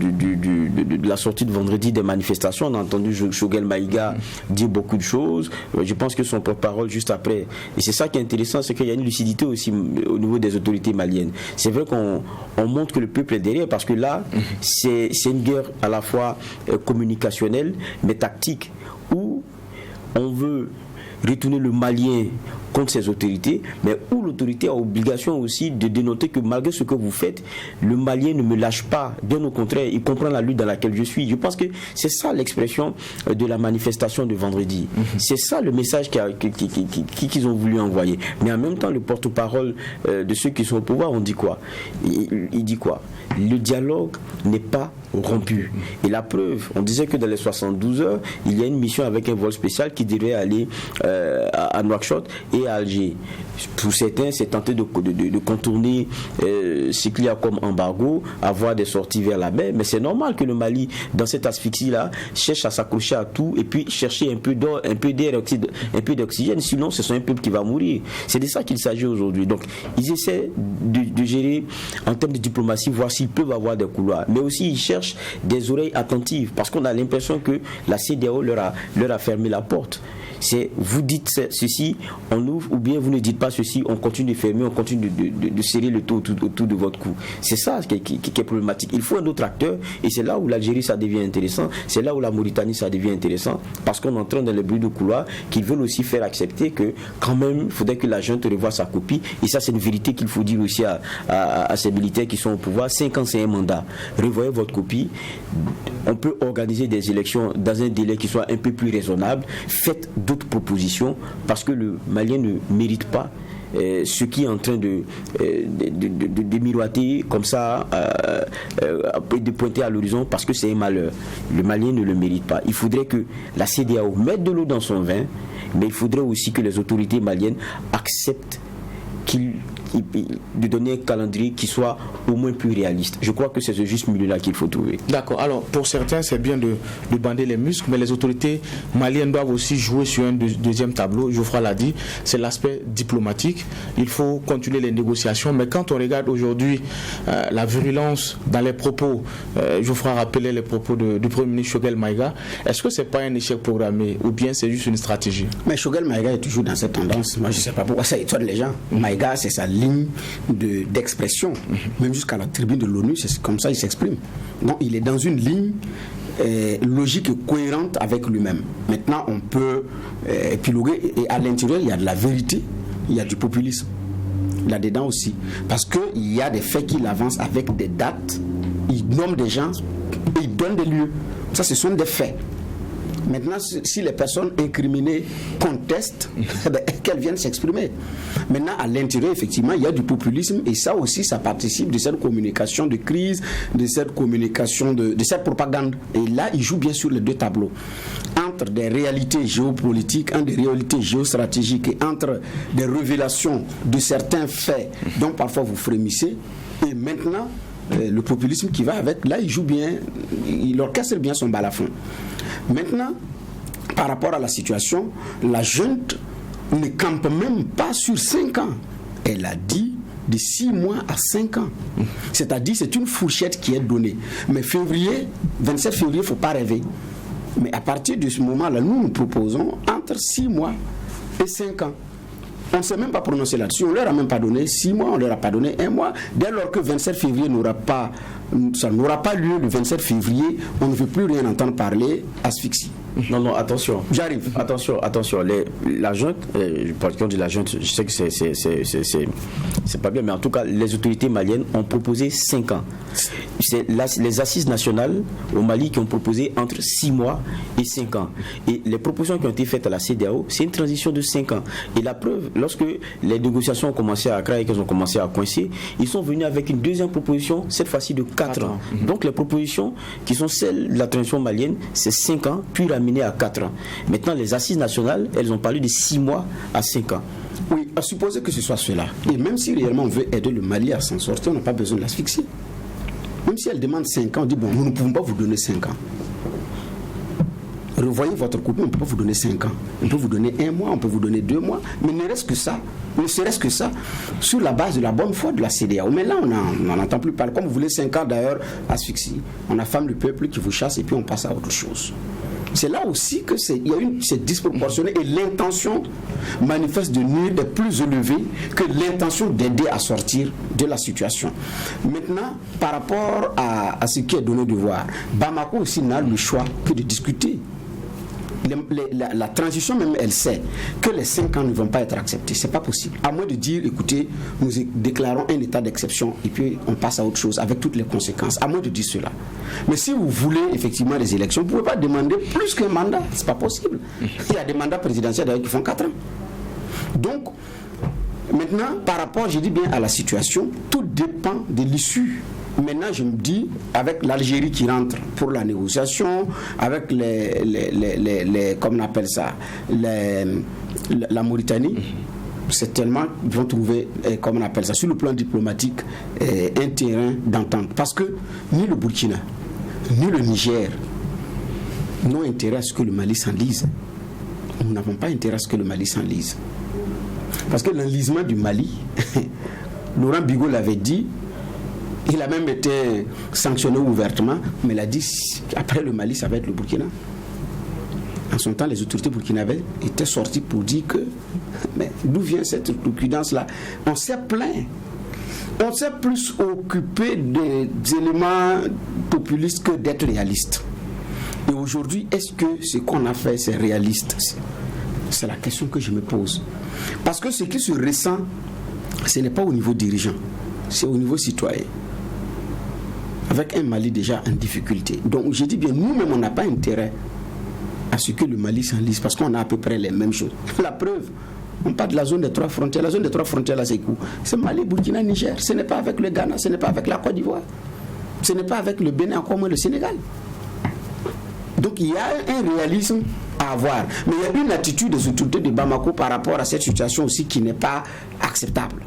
la sortie de vendredi des manifestations, on a entendu Choguel Maïga dire beaucoup de choses. Je pense que son porte-parole juste après, et c'est ça qui est intéressant, c'est qu'il y a une lucidité aussi au niveau des autorités maliennes. C'est vrai qu'on montre que le peuple est derrière, parce que là, c'est une guerre à la fois communicationnelle, mais tactique, où on veut retourner le Malien contre ses autorités, mais où l'autorité a obligation aussi de dénoter que malgré ce que vous faites, le Malien ne me lâche pas, bien au contraire, il comprend la lutte dans laquelle je suis. Je pense que c'est ça l'expression de la manifestation de vendredi. C'est ça le message qu'ils ont voulu envoyer. Mais en même temps, le porte-parole de ceux qui sont au pouvoir, on dit quoi? Il dit quoi? Le dialogue n'est pas rompu. Et la preuve, on disait que dans les 72 heures, il y a une mission avec un vol spécial qui devrait aller à Nouakchott et à Alger. Pour certains, c'est tenter de contourner ce qu'il y a comme embargo, avoir des sorties vers la mer, mais c'est normal que le Mali, dans cette asphyxie-là, cherche à s'accrocher à tout et puis chercher un peu d'or, un peu d'air, un peu d'oxygène, sinon ce sont un peuple qui va mourir. C'est de ça qu'il s'agit aujourd'hui. Donc, ils essaient de gérer en termes de diplomatie, voir s'ils peuvent avoir des couloirs, mais aussi ils cherchent des oreilles attentives, parce qu'on a l'impression que la CEDEAO leur a fermé la porte. C'est vous dites ceci, on ouvre, ou bien vous ne dites pas ceci, on continue de fermer, on continue de serrer le taux autour de votre cou. C'est ça qui est problématique. Il faut un autre acteur, et c'est là où l'Algérie ça devient intéressant, c'est là où la Mauritanie ça devient intéressant, parce qu'on entend dans les bruits de couloir qu'ils veulent aussi faire accepter que quand même il faudrait que la junte revoie sa copie, et ça c'est une vérité qu'il faut dire aussi à ces militaires qui sont au pouvoir. 5 ans c'est un mandat, revoyez votre copie, on peut organiser des élections dans un délai qui soit un peu plus raisonnable, faites d'autres propositions, parce que le Malien ne mérite pas ce qui est en train de miroiter comme ça, de pointer à l'horizon, parce que c'est un malheur. Le Malien ne le mérite pas. Il faudrait que la CEDEAO mette de l'eau dans son vin, mais il faudrait aussi que les autorités maliennes acceptent de donner un calendrier qui soit au moins plus réaliste. Je crois que c'est ce juste milieu-là qu'il faut trouver. D'accord. Alors, pour certains, c'est bien de bander les muscles, mais les autorités maliennes doivent aussi jouer sur un deuxième tableau. Geoffroy l'a dit, c'est l'aspect diplomatique. Il faut continuer les négociations, mais quand on regarde aujourd'hui la virulence dans les propos, Geoffroy rappelait les propos du Premier ministre Choguel Maïga, est-ce que ce n'est pas un échec programmé, ou bien c'est juste une stratégie? Mais Choguel Maïga est toujours dans cette tendance. Moi, je ne sais pas pourquoi ça étonne les gens. Maïga, c'est sa ligne d'expression, même jusqu'à la tribune de l'ONU, c'est comme ça il s'exprime. Donc il est dans une ligne logique et cohérente avec lui-même. Maintenant on peut épiloguer, et à l'intérieur il y a de la vérité, il y a du populisme là-dedans aussi, parce qu'il y a des faits qu'il avance avec des dates, il nomme des gens et il donne des lieux. Ça, ce sont des faits. Maintenant, si les personnes incriminées contestent, qu'elles viennent s'exprimer. Maintenant, à l'intérieur, effectivement, il y a du populisme et ça aussi, ça participe de cette communication de crise, de cette communication, de cette propagande. Et là, il joue bien sur les deux tableaux. Entre des réalités géopolitiques, entre des réalités géostratégiques et entre des révélations de certains faits dont parfois vous frémissez. Et maintenant, le populisme qui va avec, là, il joue bien, il orchestre bien son balafon. Maintenant, par rapport à la situation, la junte ne campe même pas sur 5 ans. Elle a dit de 6 mois à 5 ans. C'est-à-dire, c'est une fourchette qui est donnée. Mais 27 février, il ne faut pas rêver. Mais à partir de ce moment-là, nous proposons entre 6 mois et 5 ans. On ne s'est même pas prononcé là-dessus. On ne leur a même pas donné 6 mois, on ne leur a pas donné 1 mois. Dès lors que 27 février ça n'aura pas lieu le 27 février, on ne veut plus rien entendre parler asphyxie. Non, attention. J'arrive. Attention. La junte, parce qu'on dit la junte, je sais que c'est pas bien, mais en tout cas, les autorités maliennes ont proposé 5 ans. C'est les assises nationales au Mali qui ont proposé entre 6 mois et 5 ans. Et les propositions qui ont été faites à la CEDEAO, c'est une transition de 5 ans. Et la preuve, lorsque les négociations ont commencé à craquer et qu'elles ont commencé à coincer, ils sont venus avec une deuxième proposition, cette fois-ci de 4 ans. Donc les propositions qui sont celles de la transition malienne, c'est 5 ans, puis ramené à 4 ans. Maintenant, les assises nationales, elles ont parlé de 6 mois à 5 ans. Oui, à supposer que ce soit cela. Et même si réellement on veut aider le Mali à s'en sortir, on n'a pas besoin de l'asphyxier. Même si elle demande 5 ans, on dit bon, nous ne pouvons pas vous donner 5 ans. Revoyez votre couple, on ne peut pas vous donner 5 ans. On peut vous donner 1 mois, on peut vous donner 2 mois, mais ne serait-ce que ça, sur la base de la bonne foi de la CEDEAO. Mais là, on n'en entend plus parler. Comme vous voulez 5 ans d'ailleurs, asphyxie. On affame le peuple qui vous chasse et puis on passe à autre chose. C'est là aussi que c'est disproportionné et l'intention manifeste de nuire est plus élevée que l'intention d'aider à sortir de la situation. Maintenant, par rapport à ce qui est donné de voir, Bamako aussi n'a le choix que de discuter. La transition même, elle sait que les 5 ans ne vont pas être acceptés. C'est pas possible. À moins de dire, écoutez, nous déclarons un état d'exception et puis on passe à autre chose avec toutes les conséquences. À moins de dire cela. Mais si vous voulez effectivement les élections, vous ne pouvez pas demander plus qu'un mandat. C'est pas possible. Il y a des mandats présidentiels d'ailleurs qui font 4 ans. Donc, maintenant, par rapport, je dis bien à la situation, tout dépend de l'issue. Maintenant, je me dis, avec l'Algérie qui rentre pour la négociation, avec comme on appelle ça, la Mauritanie, c'est tellement, ils vont trouver, comme on appelle ça, sur le plan diplomatique, un terrain d'entente. Parce que ni le Burkina, ni le Niger n'ont intérêt à ce que le Mali s'enlise. Nous n'avons pas intérêt à ce que le Mali s'enlise. Parce que l'enlisement du Mali, Laurent Bigot l'avait dit, il a même été sanctionné ouvertement, mais il a dit après le Mali, ça va être le Burkina. En son temps, les autorités burkinabées étaient sorties pour dire que, mais d'où vient cette prudence-là? On s'est plaint. On s'est plus occupé des éléments populistes que d'être réaliste. Et aujourd'hui, est-ce que ce qu'on a fait, c'est réaliste? C'est la question que je me pose. Parce que ce qui se ressent, ce n'est pas au niveau dirigeant, c'est au niveau citoyen. Avec un Mali déjà en difficulté. Donc je dis bien, nous-mêmes, on n'a pas intérêt à ce que le Mali s'enlise parce qu'on a à peu près les mêmes choses. La preuve, on parle de la zone des 3 frontières. La zone des 3 frontières, là, c'est quoi? C'est Mali, Burkina, Niger. Ce n'est pas avec le Ghana, ce n'est pas avec la Côte d'Ivoire. Ce n'est pas avec le Bénin, encore moins le Sénégal. Donc il y a un réalisme à avoir. Mais il y a une attitude des autorités de Bamako par rapport à cette situation aussi qui n'est pas acceptable.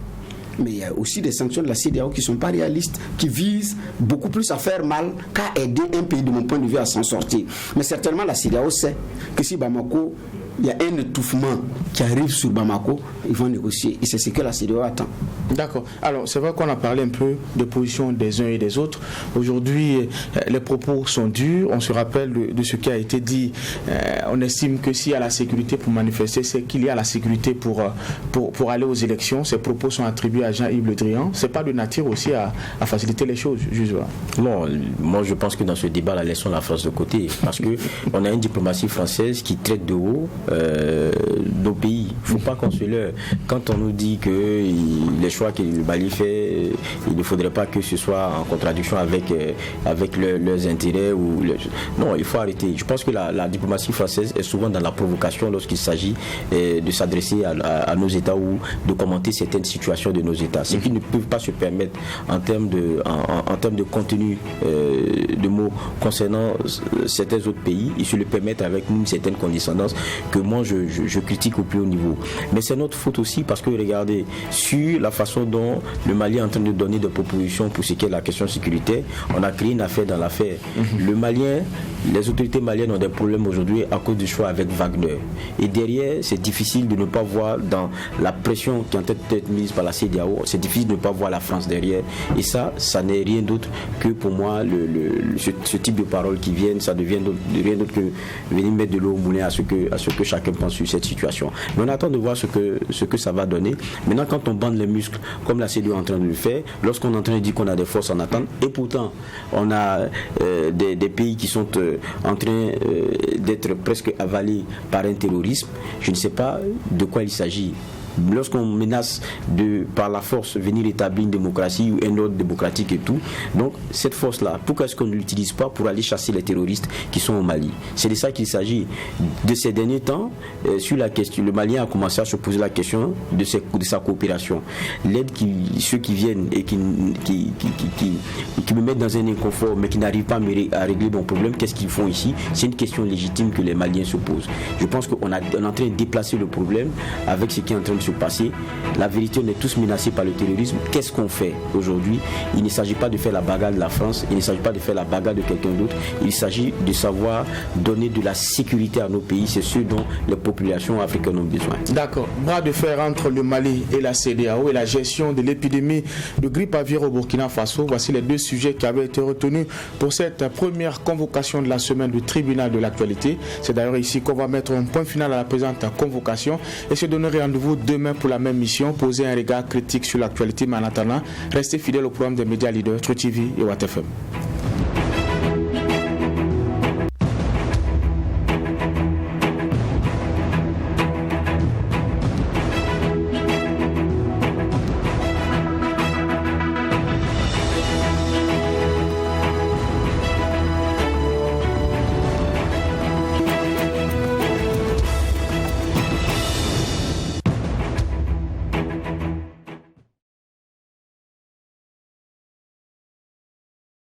Mais il y a aussi des sanctions de la CEDEAO qui ne sont pas réalistes, qui visent beaucoup plus à faire mal qu'à aider un pays, de mon point de vue, à s'en sortir. Mais certainement, la CEDEAO sait que si Bamako, il y a un étouffement qui arrive sur Bamako, ils vont négocier. Et c'est ce que la CEDEAO attend. D'accord. Alors, c'est vrai qu'on a parlé un peu de position des uns et des autres. Aujourd'hui, les propos sont durs. On se rappelle de ce qui a été dit. On estime que s'il y a la sécurité pour manifester, c'est qu'il y a la sécurité pour aller aux élections. Ces propos sont attribués à Jean-Yves Le Drian. Ce n'est pas de nature aussi à faciliter les choses, juste là. Non, moi je pense que dans ce débat, laissons la France de côté. Parce qu'on a une diplomatie française qui traite de haut nos pays. Il ne faut pas qu'on se leurre. Quand on nous dit que les choix que le Mali fait, il ne faudrait pas que ce soit en contradiction avec leurs intérêts. Non, il faut arrêter. Je pense que la diplomatie française est souvent dans la provocation lorsqu'il s'agit de s'adresser à nos États ou de commenter certaines situations de nos États. Ce qu'ils ne peuvent pas se permettre en termes de contenu de mots concernant certains autres pays, ils se le permettent avec une certaine condescendance que moi je critique au plus haut niveau. Mais c'est notre faute aussi parce que regardez, sur la façon dont le Mali est en train de donner des propositions pour ce qui est la question sécuritaire, on a créé une affaire dans l'affaire. Le Malien, les autorités maliennes ont des problèmes aujourd'hui à cause du choix avec Wagner. Et derrière, c'est difficile de ne pas voir dans la pression qui est en train d'être mise par la CEDEAO, c'est difficile de ne pas voir la France derrière. Et ça n'est rien d'autre que pour moi ce type de paroles qui viennent, ça devient rien d'autre que venir mettre de l'eau au moulin à ce que chacun pense sur cette situation. Mais on attend de voir ce que ça va donner. Maintenant, quand on bande les muscles, comme la CEDEAO est en train de le faire, lorsqu'on est en train de dire qu'on a des forces en attente, et pourtant on a des pays qui sont en train d'être presque avalés par un terrorisme, je ne sais pas de quoi il s'agit. Lorsqu'on menace par la force venir établir une démocratie ou un ordre démocratique et tout, donc cette force-là, pourquoi est-ce qu'on ne l'utilise pas pour aller chasser les terroristes qui sont au Mali? C'est de ça qu'il s'agit. De ces derniers temps, sur la question, le Malien a commencé à se poser la question de sa coopération. L'aide ceux qui viennent et qui me mettent dans un inconfort mais qui n'arrivent pas à régler mon problème, qu'est-ce qu'ils font ici? C'est une question légitime que les Maliens se posent. Je pense qu'on est en train de déplacer le problème avec ce qui est en train de se passer. La vérité, on est tous menacés par le terrorisme. Qu'est-ce qu'on fait aujourd'hui? Il ne s'agit pas de faire la bagarre de la France, il ne s'agit pas de faire la bagarre de quelqu'un d'autre, il s'agit de savoir donner de la sécurité à nos pays, c'est ce dont les populations africaines ont besoin. D'accord. Bras de fer entre le Mali et la CEDEAO et la gestion de l'épidémie de grippe aviaire au Burkina Faso, voici les deux sujets qui avaient été retenus pour cette première convocation de la semaine du tribunal de l'actualité. C'est d'ailleurs ici qu'on va mettre un point final à la présente convocation et se donner rendez-vous demain pour la même mission, poser un regard critique sur l'actualité, mais en attendant, restez fidèles au programme des médias leaders, True TV et Watt FM.